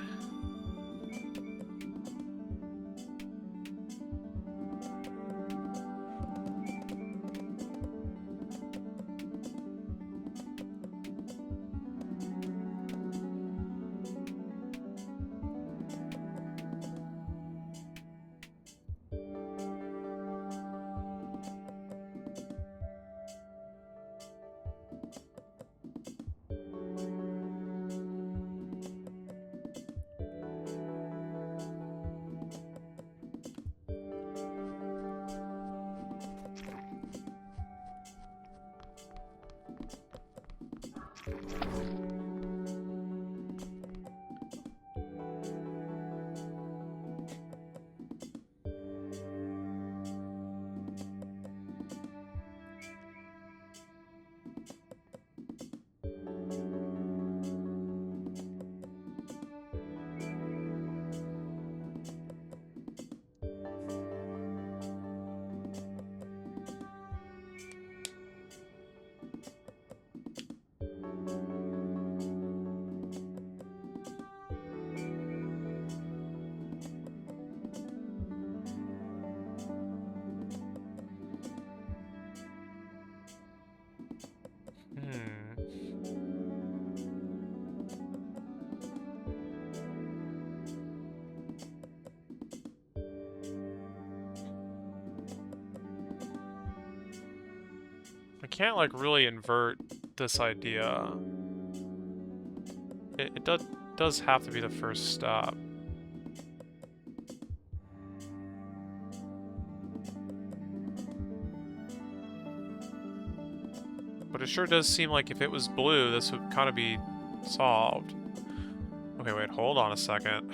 I can't, like, really invert this idea. It does have to be the first step. But it sure does seem like if it was blue, this would kind of be solved. Okay, wait, hold on a second.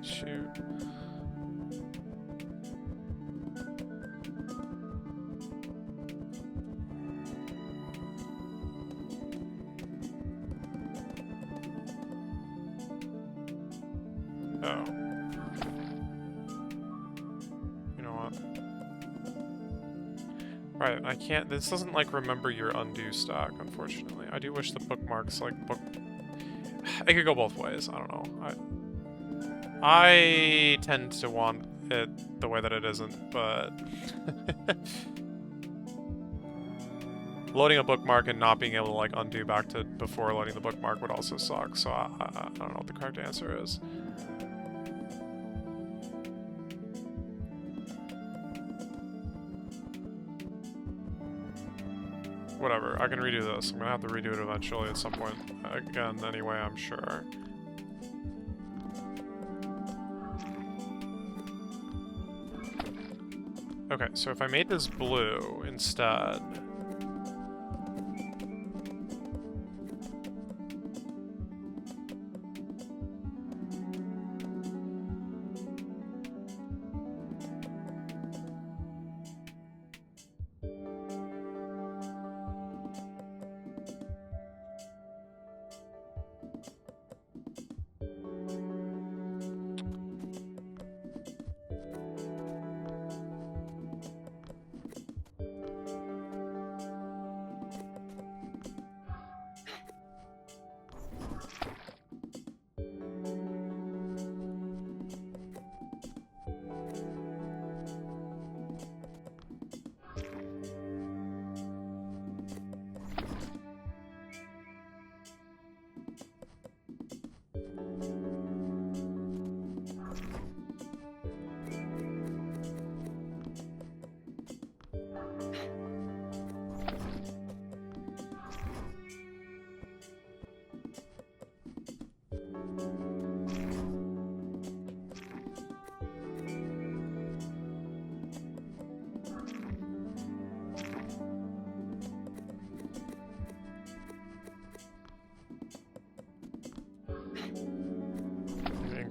Shoot. Oh. You know what? Right, I can't... This doesn't, like, remember your undo stack, unfortunately. I do wish the bookmarks, like, It could go both ways, I don't know. I tend to want it the way that it isn't, but... Loading a bookmark and not being able to, like, undo back to before loading the bookmark would also suck, so I don't know what the correct answer is. Whatever, I can redo this. I'm gonna have to redo it eventually at some point. Again, anyway, I'm sure. Okay, so if I made this blue instead...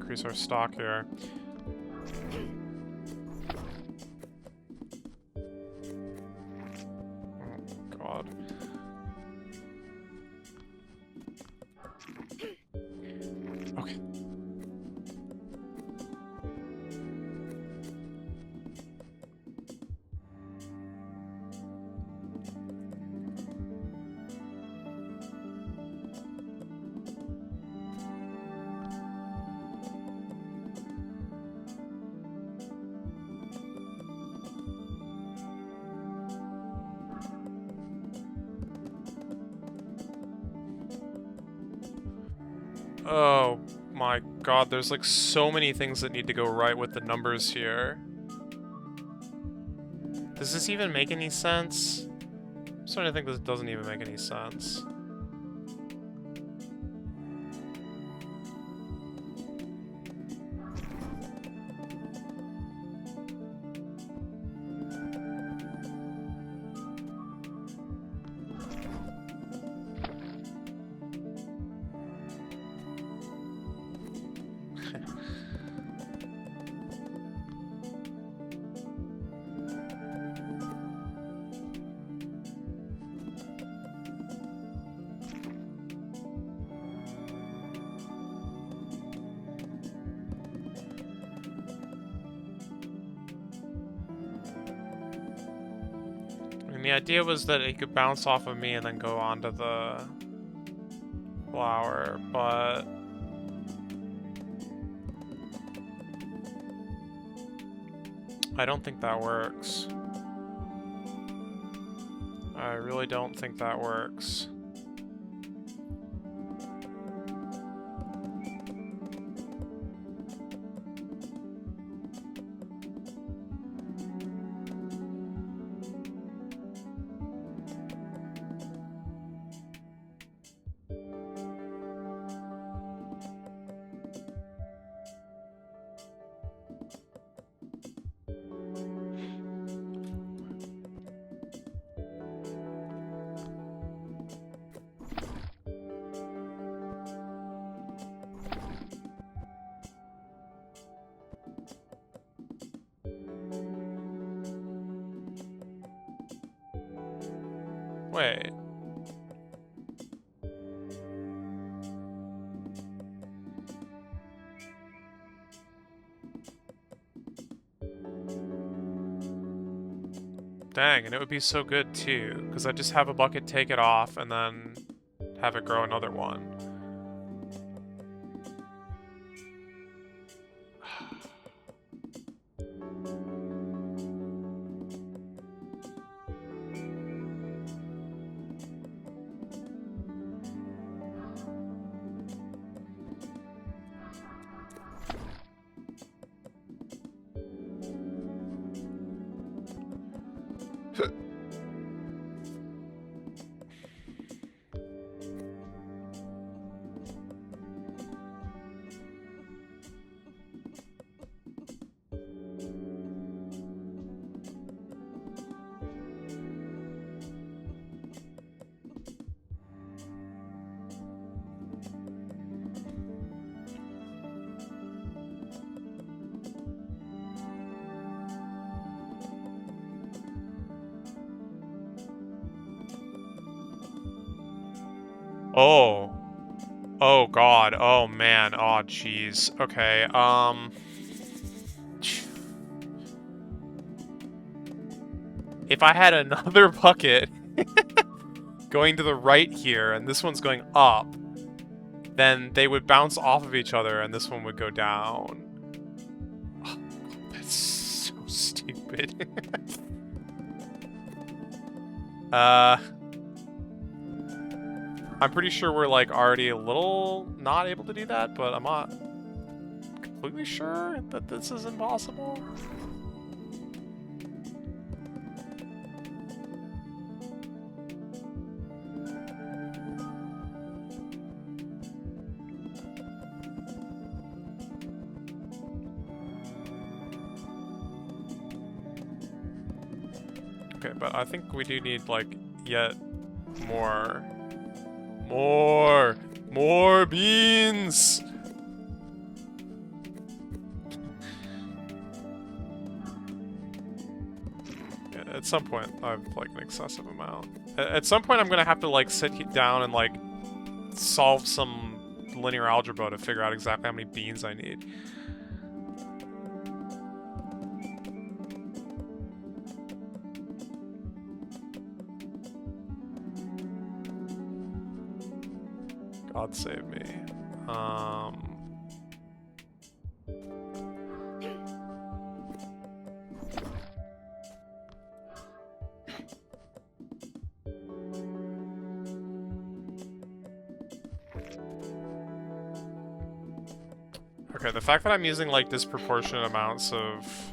increase our stock here. Oh, God. Okay. Oh my God, there's like so many things that need to go right with the numbers here. Does this even make any sense? I'm starting to think this doesn't even make any sense. The idea was that it could bounce off of me and then go onto the flower, but I don't think that works. I really don't think that works. Wait. Dang, and it would be so good too, because I just have a bucket take it off and then have it grow another one. Oh. Oh God. Oh man. Oh jeez. Okay. If I had another bucket going to the right here and this one's going up, then they would bounce off of each other and this one would go down. Oh, that's so stupid. I'm pretty sure we're like already a little not able to do that, but I'm not completely sure that this is impossible. Okay, but I think we do need like yet more beans! at some point, I have, like, an excessive amount. At some point, I'm gonna have to, like, sit down and, like, solve some linear algebra to figure out exactly how many beans I need. God save me. Okay, the fact that I'm using, like, disproportionate amounts of,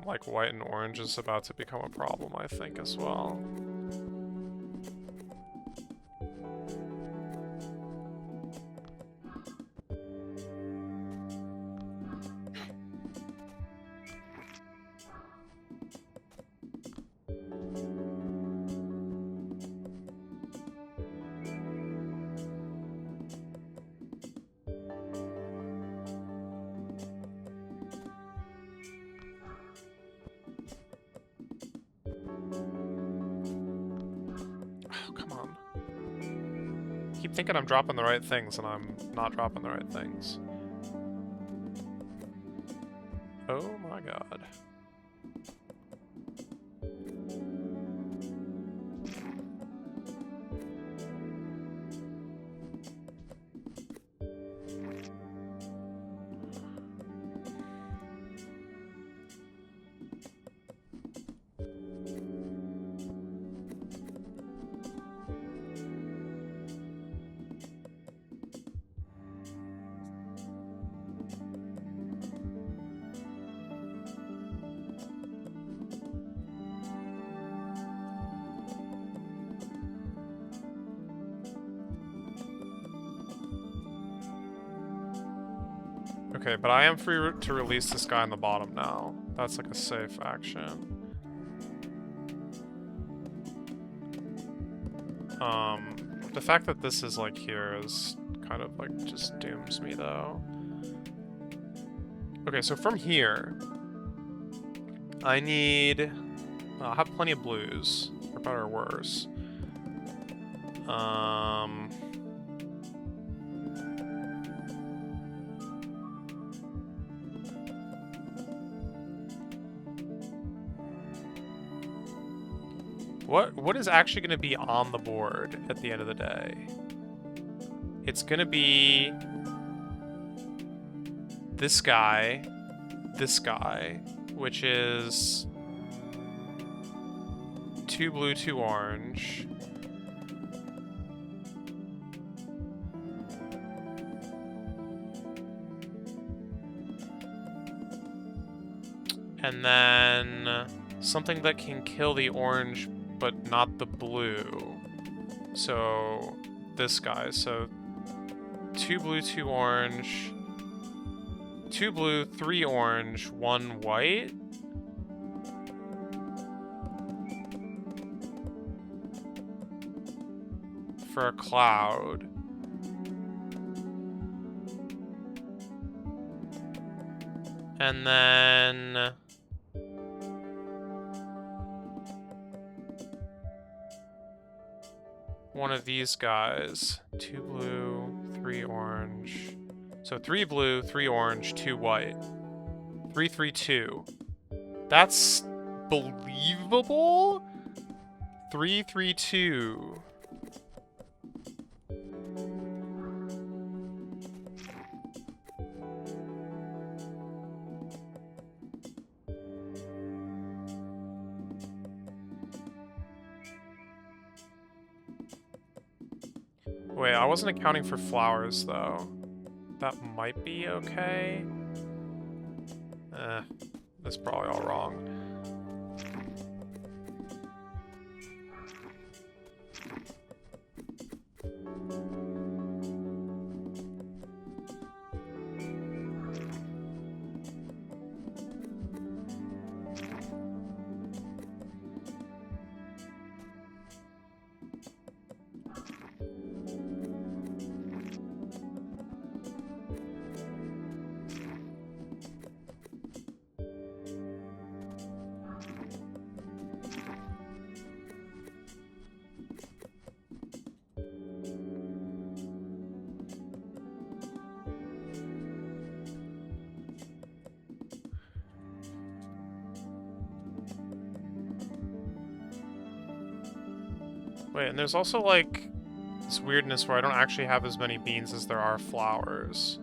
like, white and orange is about to become a problem, I think, as well. Keep thinking I'm dropping the right things, and I'm not dropping the right things. Oh my god. Okay, but I am free to release this guy on the bottom now. That's like a safe action. The fact that this is like here is kind of like just dooms me though. Okay, so from here, I need... I'll have plenty of blues, for better or worse. What is actually going to be on the board at the end of the day? It's going to be this guy, which is 2 blue, 2 orange. And then something that can kill the orange but not the blue. So this guy. So 2 blue, 2 orange. 2 blue, 3 orange, 1 white. For a cloud. And then... one of these guys. 2 blue, 3 orange. So 3 blue, 3 orange, 2 white. 3, 3, 2. That's believable? 3, 3, 2. Wait, I wasn't accounting for flowers, though. That might be okay. That's probably all wrong. Wait, and there's also like this weirdness where I don't actually have as many beans as there are flowers.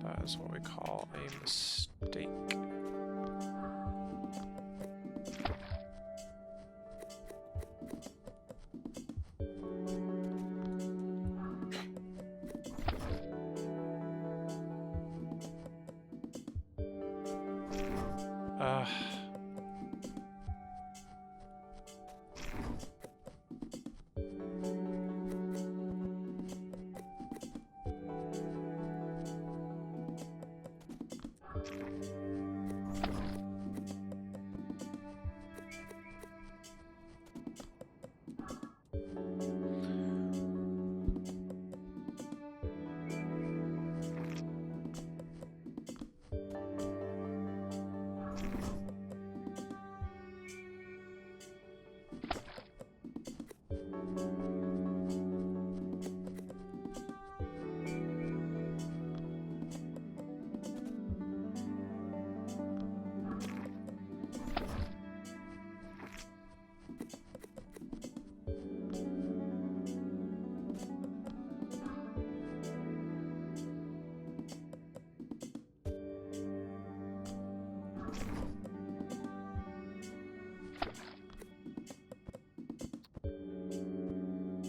That is what we call a mistake.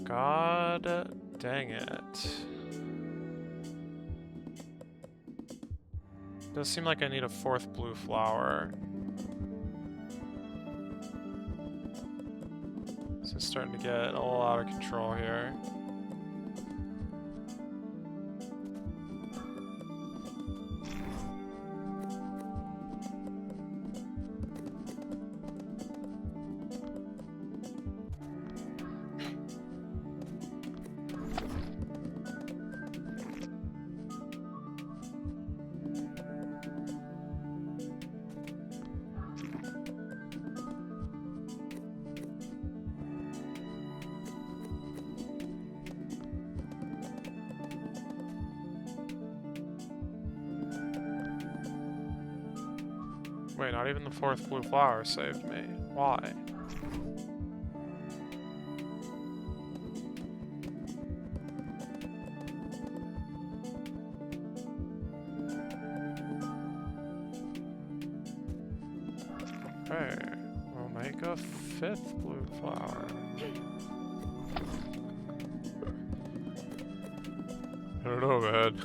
God dang it. Does seem like I need a fourth blue flower. This is starting to get a little out of control here. Wait, not even the fourth blue flower saved me. Why? Okay, we'll make a fifth blue flower. I don't know, man.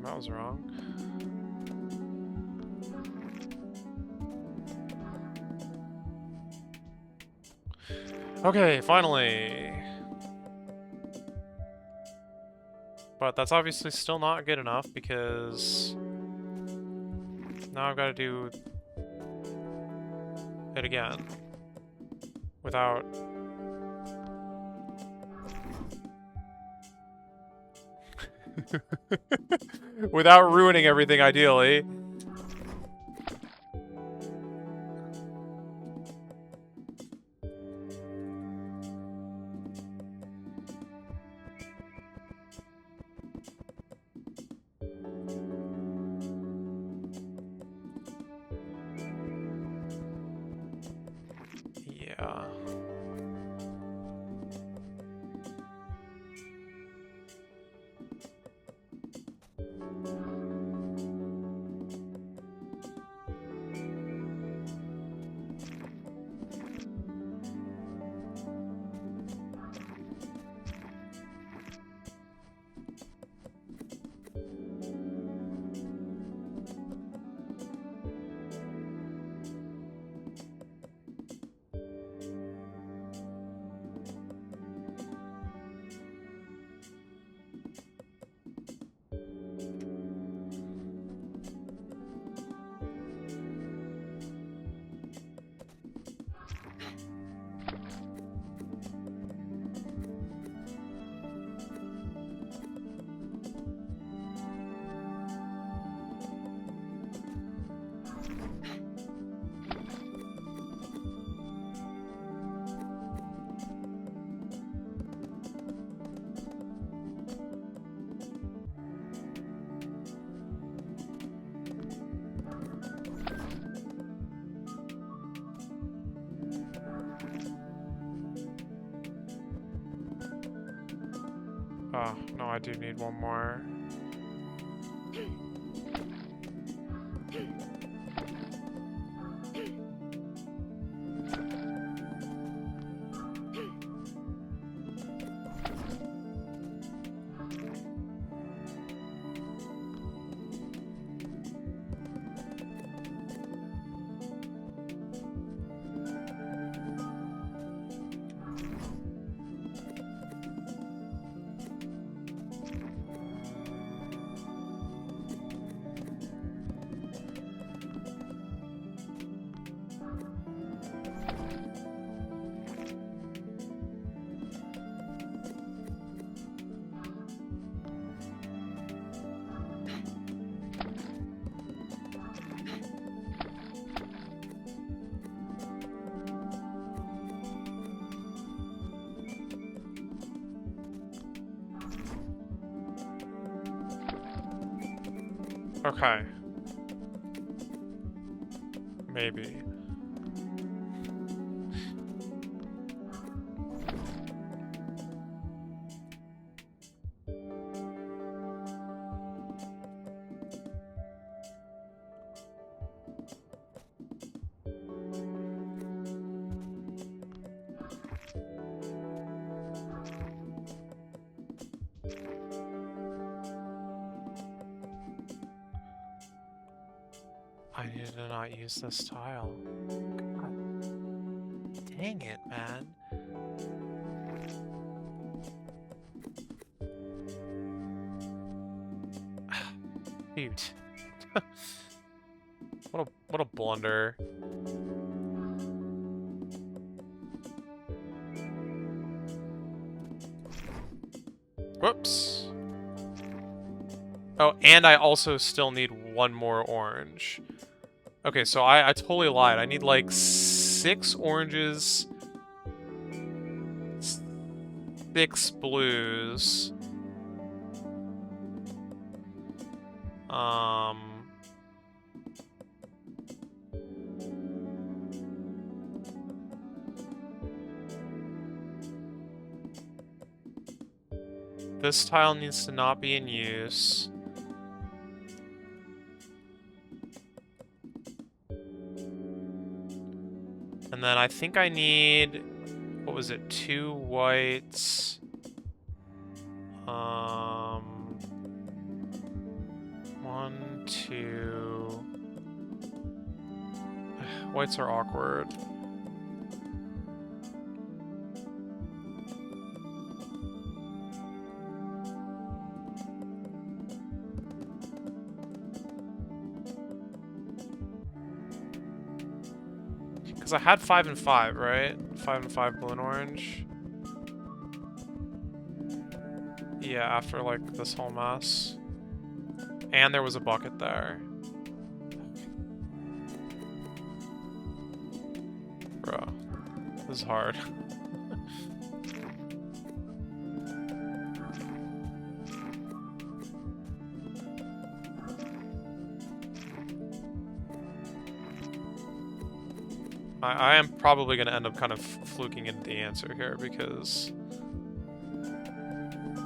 That was wrong. Okay, finally. But that's obviously still not good enough because now I've got to do it again without without ruining everything ideally. Yeah. Oh, no, I do need one more. Okay. Maybe. I need to not use this tile. God. Dang it, man. Shoot. What a blunder. Whoops. Oh, and I also still need one more orange. Okay, so I totally lied. I need like 6 oranges, 6 blues. This tile needs to not be in use. And then I think I need, what was it, 2 whites. 1, 2. Whites are awkward. Because I had 5 and 5, right? 5 and 5 blue and orange. Yeah, after, like, this whole mess. And there was a bucket there. Bro. This is hard. I am probably going to end up kind of fluking into the answer here because...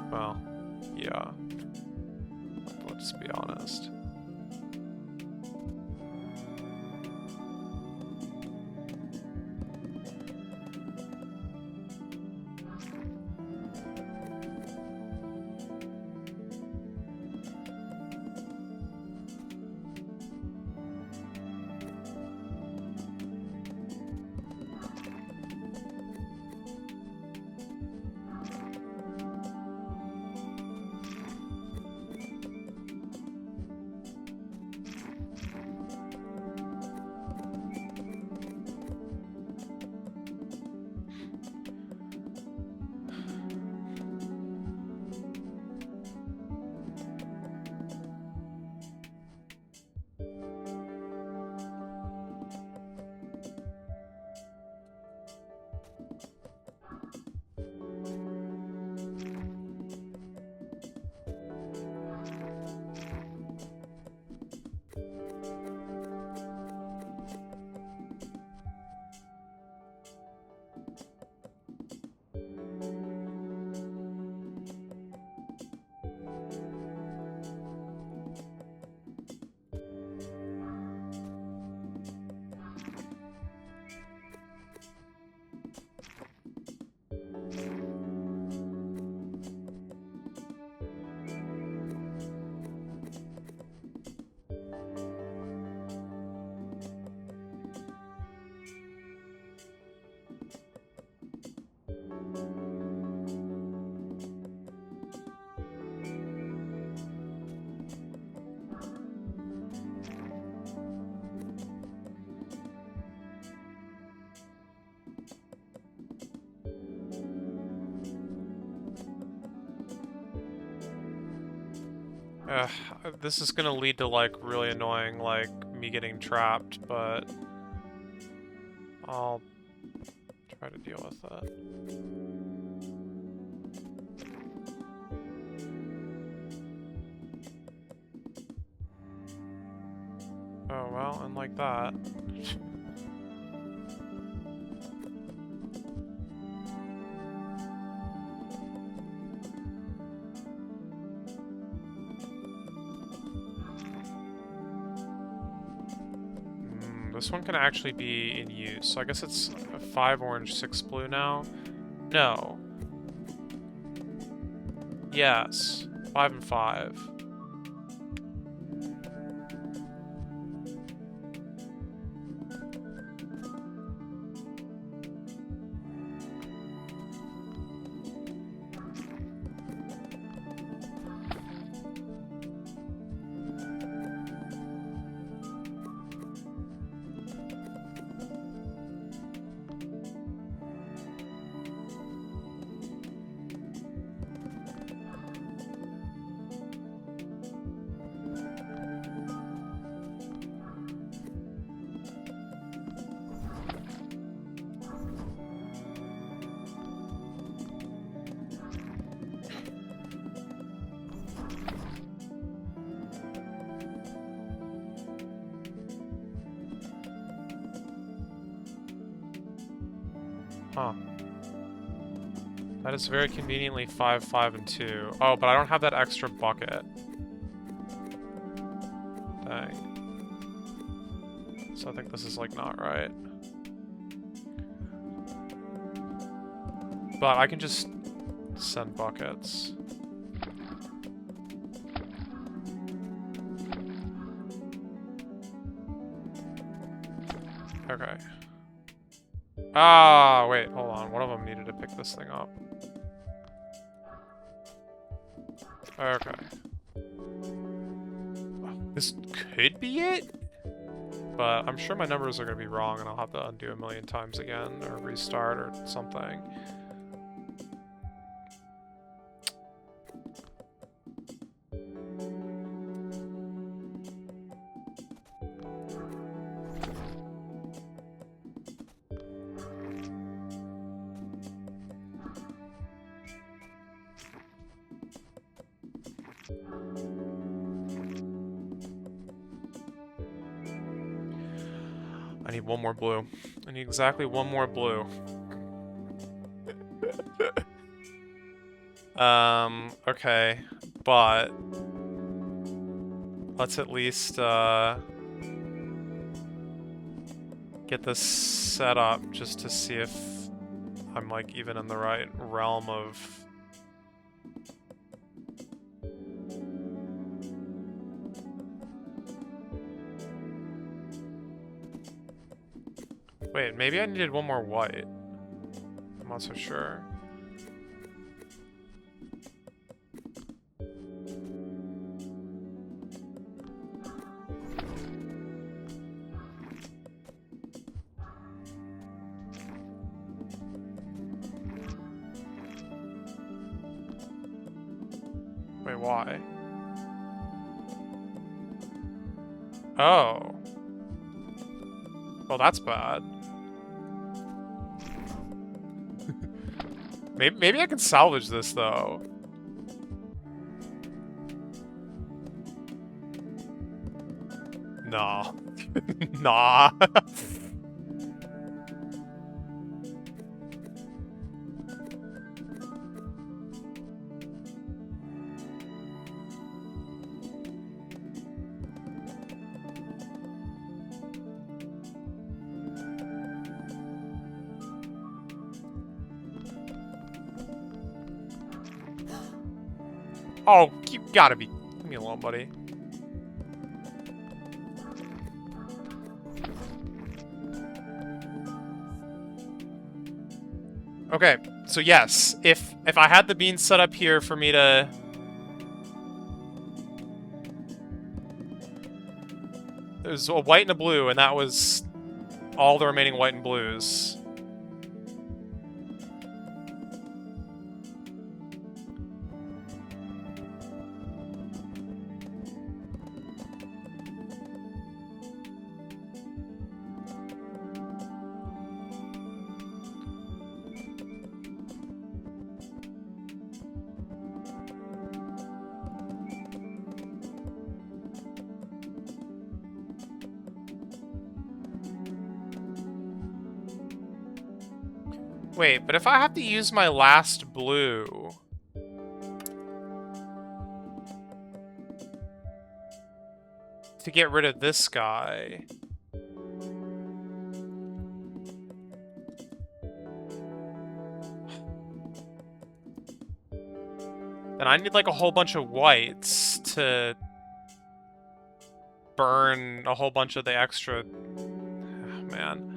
Well, yeah. Let's be honest. This is gonna lead to, like, really annoying, like, me getting trapped, but I'll try to deal with it. Oh, well, and like that. This one can actually be in use, so I guess it's 5 orange, 6 blue now. No. Yes. 5 and 5. Huh. That is very conveniently 5, 5, and 2. Oh, but I don't have that extra bucket. Dang. So I think this is, like, not right. But I can just send buckets. Okay. Ah, wait, hold on. One of them needed to pick this thing up. Okay. This could be it? But I'm sure my numbers are going to be wrong and I'll have to undo a million times again or restart or something. I need one more blue. I need exactly one more blue. Okay, but let's at least, get this set up just to see if I'm, like, even in the right realm of... Wait, maybe I needed one more white. I'm not so sure. Wait, why? Oh. Well, that's bad. Maybe I can salvage this, though. Nah. Nah. Oh, you gotta be... Leave me alone, buddy. Okay, so yes, if I had the beans set up here for me to... There's a white and a blue, and that was all the remaining white and blues. Wait, but if I have to use my last blue... to get rid of this guy... then I need, like, a whole bunch of whites to... burn a whole bunch of the extra... Oh, man.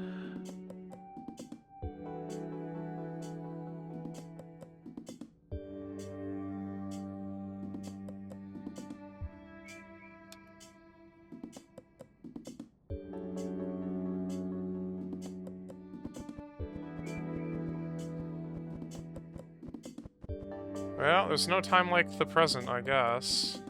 Well, there's no time like the present, I guess.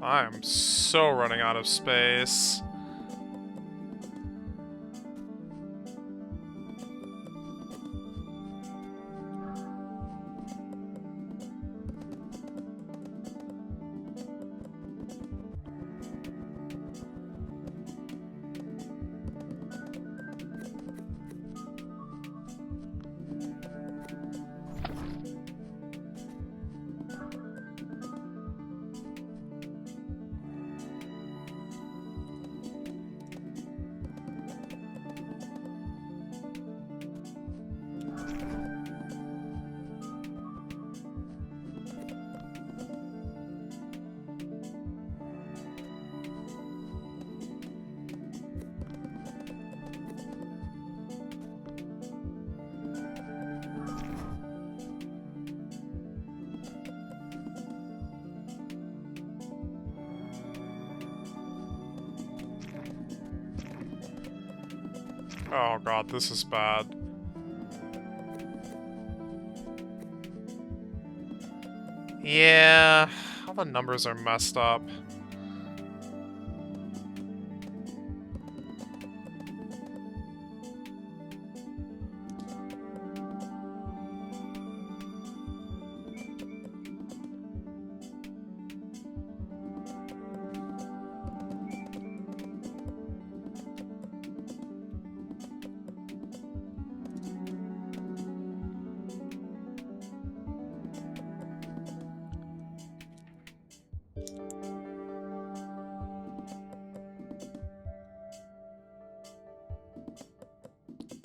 I am so running out of space. Oh god, this is bad. Yeah, all the numbers are messed up.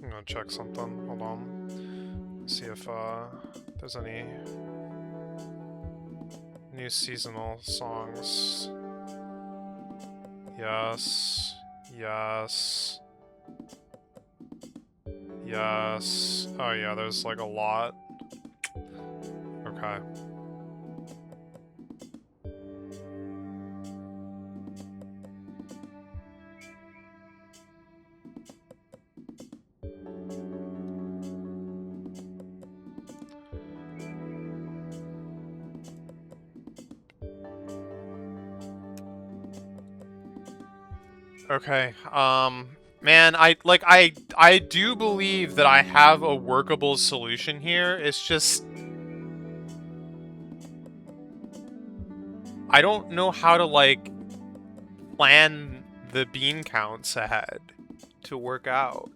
I'm gonna check something. Hold on. See if there's any new seasonal songs. Yes. Yes. Yes. Oh yeah, there's like a lot. Okay. Okay, man, I do believe that I have a workable solution here. It's just I don't know how to, like, plan the bean counts ahead to work out.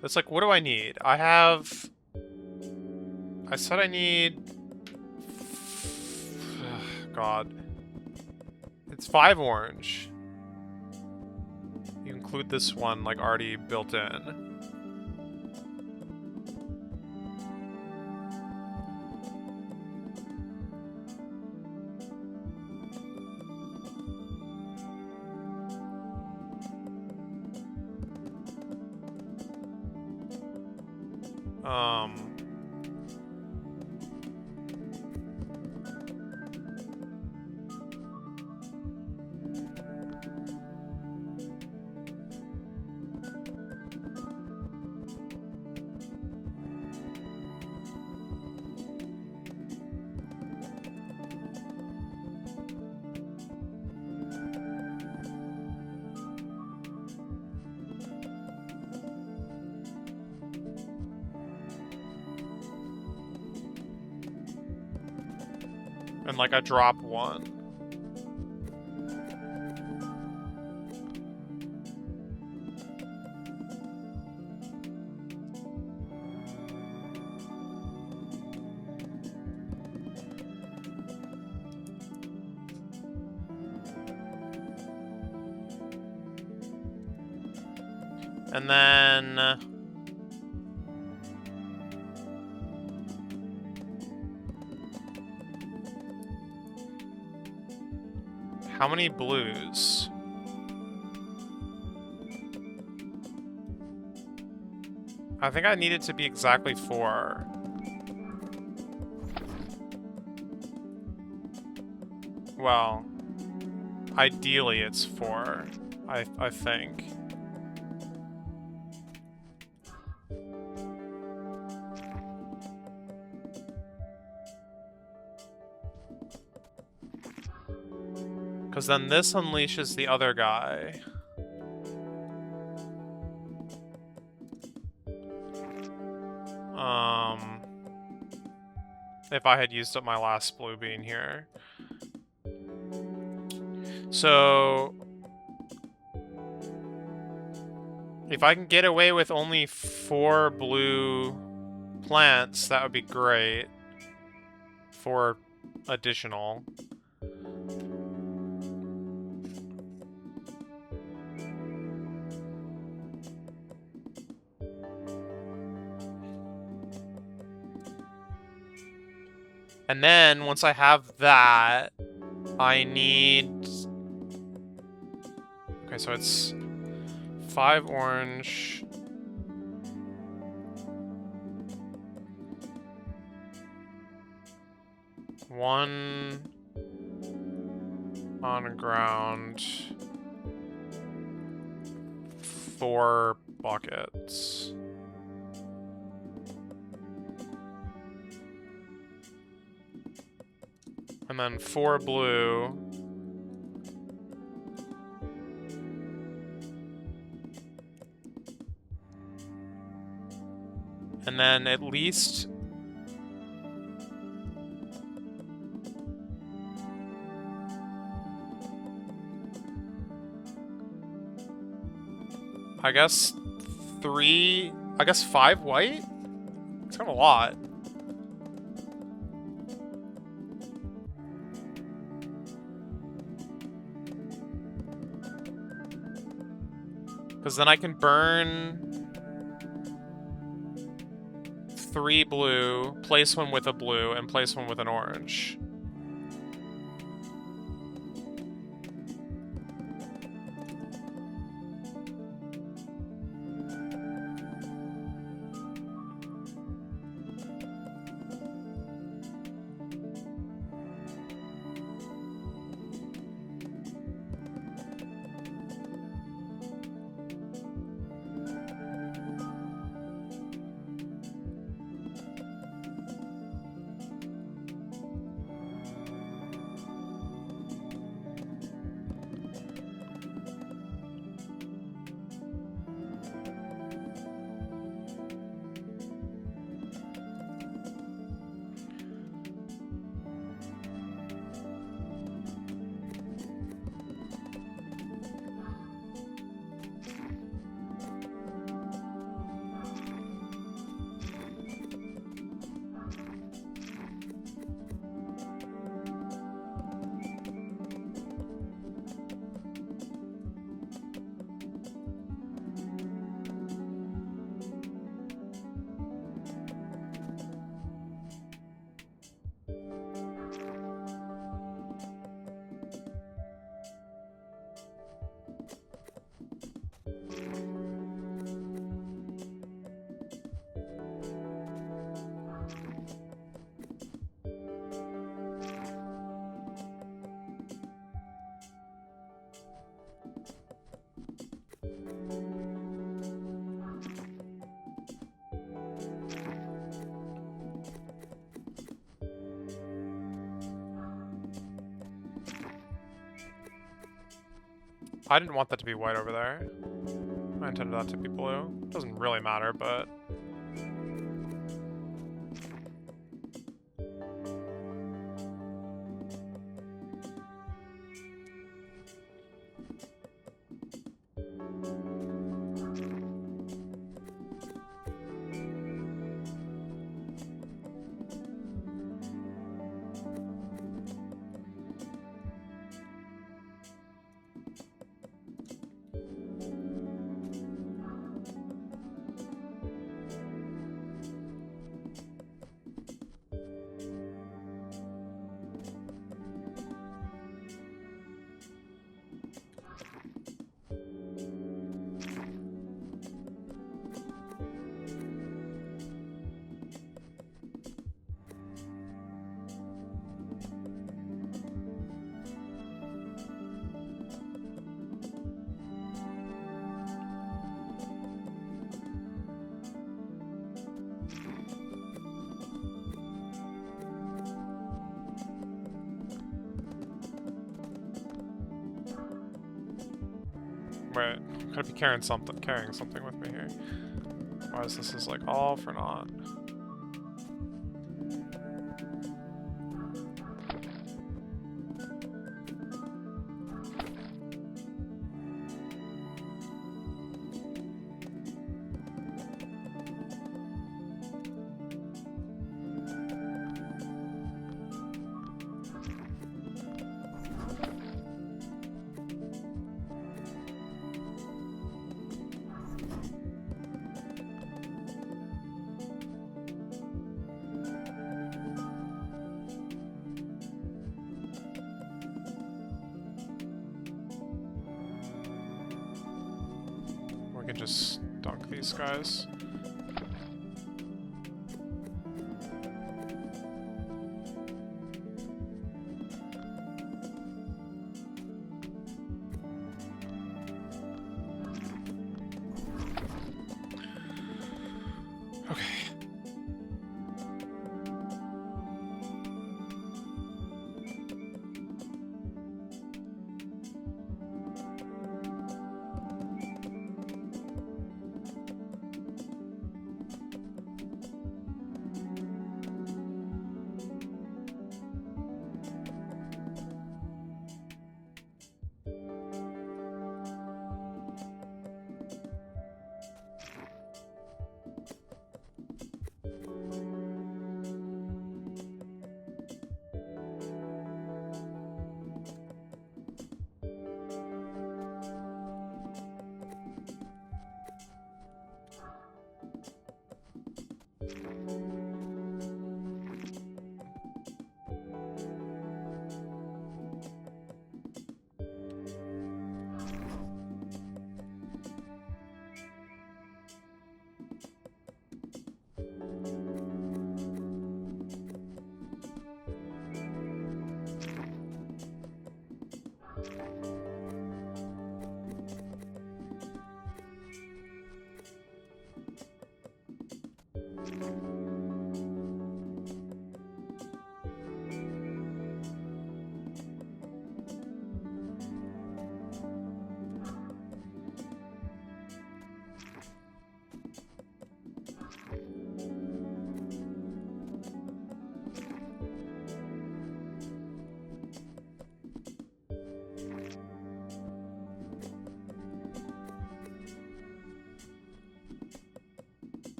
It's like, what do I need? I said I need... God. It's 5 orange. You include this one, like, already built in. And, like, I drop 1. And then... how many blues? I think I need it to be exactly 4. Well, ideally it's 4, I think. Because then this unleashes the other guy. If I had used up my last blue bean here. So... if I can get away with only 4 blue plants, that would be great. 4 additional. And then, once I have that, I need... okay, so it's 5 orange. 1 on ground. 4 buckets. And then 4 blue. And then at least... I guess 5 white? It's kind of a lot. Because then I can burn 3 blue, place one with a blue, and place one with an orange. I didn't want that to be white over there. I intended that to be blue. Doesn't really matter, but... Wait, gotta be carrying something with me here. Why is this like all for naught? We can just dunk these guys.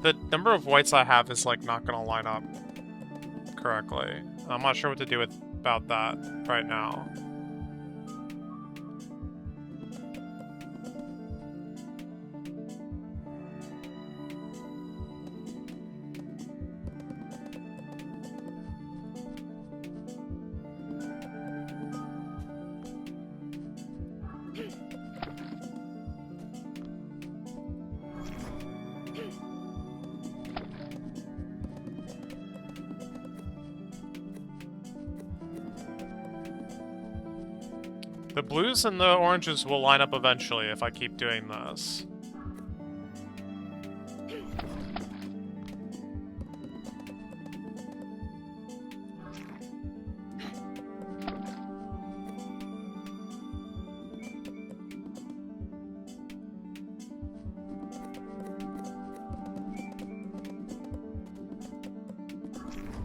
the number of whites I have is like not gonna line up correctly. I'm not sure what to do about that right now. The blues and the oranges will line up eventually if I keep doing this.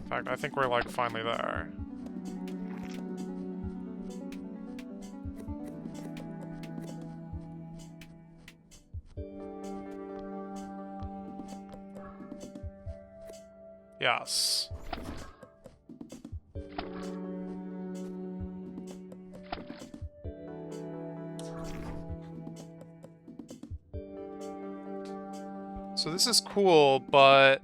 In fact, I think we're like finally there. Yes. So this is cool, but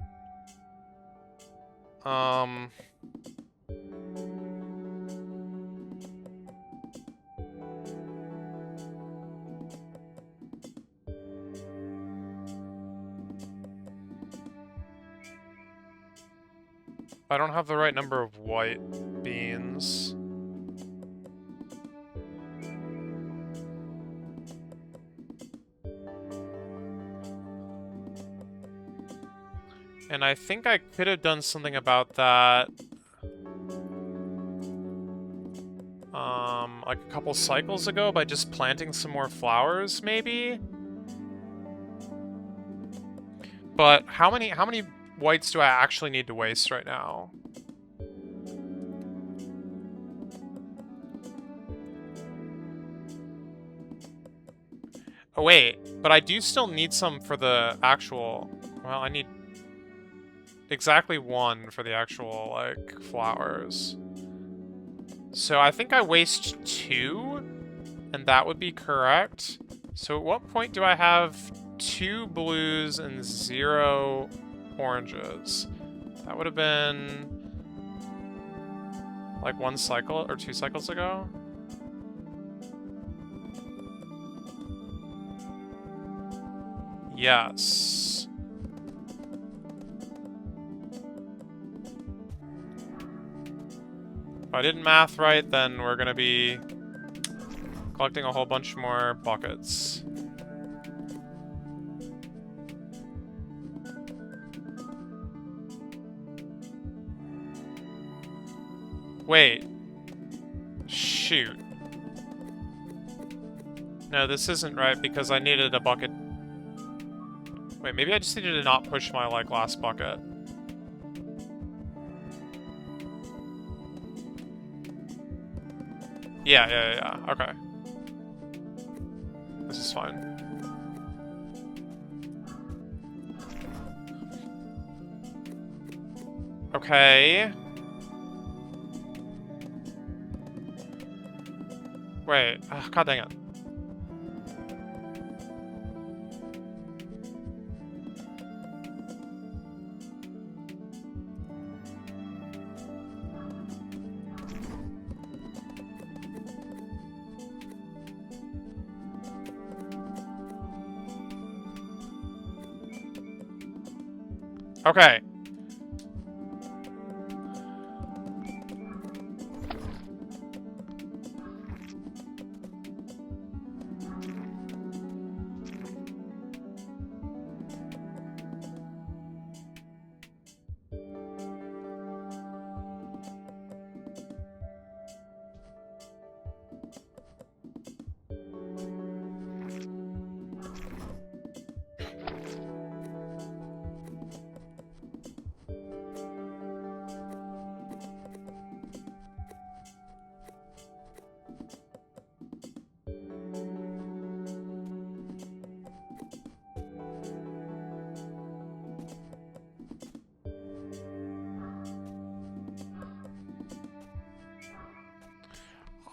I don't have the right number of white beans. And I think I could have done something about that, like a couple cycles ago by just planting some more flowers, maybe? But how many whites do I actually need to waste right now? Oh wait, but I do still need some for the actual, well, I need exactly one for the actual, like, flowers. So I think I waste 2, and that would be correct. So at what point do I have 2 blues and 0 oranges? That would have been like 1 cycle or 2 cycles ago. Yes. If I didn't math right, then we're gonna be collecting a whole bunch more buckets. Wait. Shoot. No, this isn't right because I needed a bucket. Wait, maybe I just needed to not push my, like, last bucket. Yeah. Okay. This is fine. Okay. Wait. Oh, God dang it. Okay.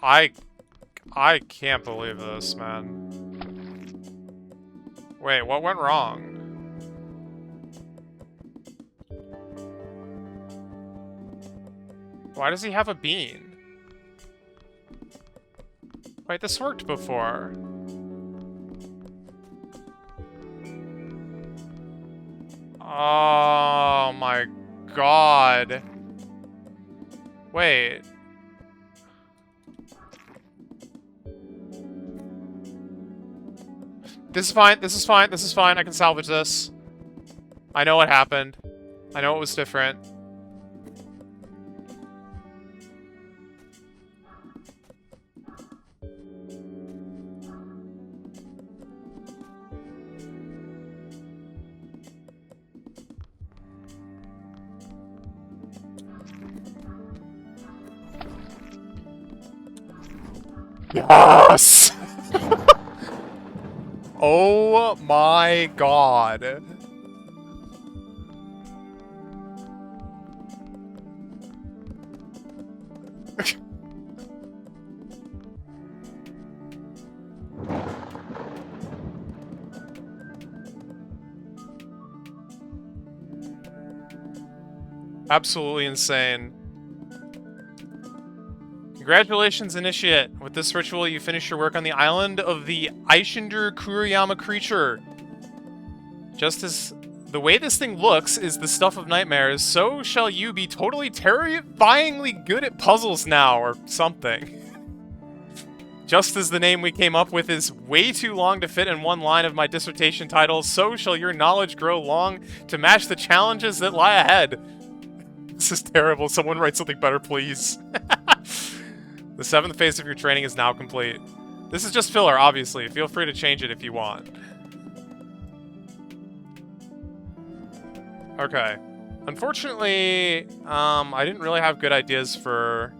I can't believe this, man. Wait, what went wrong? Why does he have a bean? Wait, this worked before. Oh my god. Wait. This is fine, this is fine, this is fine. I can salvage this. I know what happened. I know it was different. Yes! Oh my god. Absolutely insane. Congratulations, Initiate. With this ritual, you finish your work on the island of the Aishinder Kuriyama creature. Just as the way this thing looks is the stuff of nightmares, so shall you be totally terrifyingly good at puzzles now, or something. Just as the name we came up with is way too long to fit in one line of my dissertation title, so shall your knowledge grow long to match the challenges that lie ahead. This is terrible. Someone write something better, please. The 7th phase of your training is now complete. This is just filler, obviously. Feel free to change it if you want. Okay. Unfortunately, I didn't really have good ideas for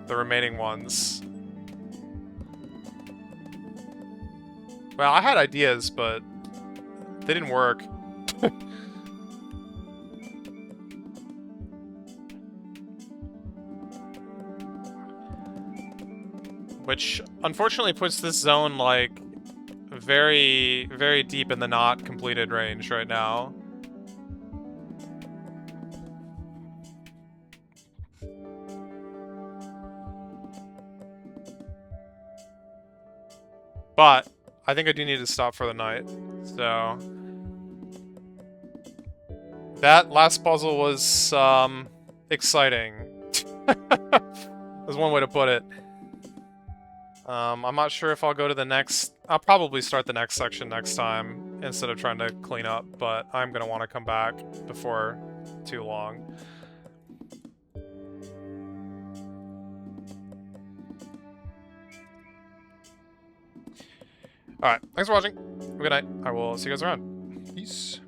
the remaining ones. Well, I had ideas, but they didn't work. Which, unfortunately, puts this zone, like, very, very deep in the not completed range right now. But I think I do need to stop for the night, so that last puzzle was, exciting. That's one way to put it. I'm not sure if I'll go to the next... I'll probably start the next section next time, instead of trying to clean up, but I'm gonna want to come back before too long. Alright, thanks for watching. Have a good night. I will see you guys around. Peace.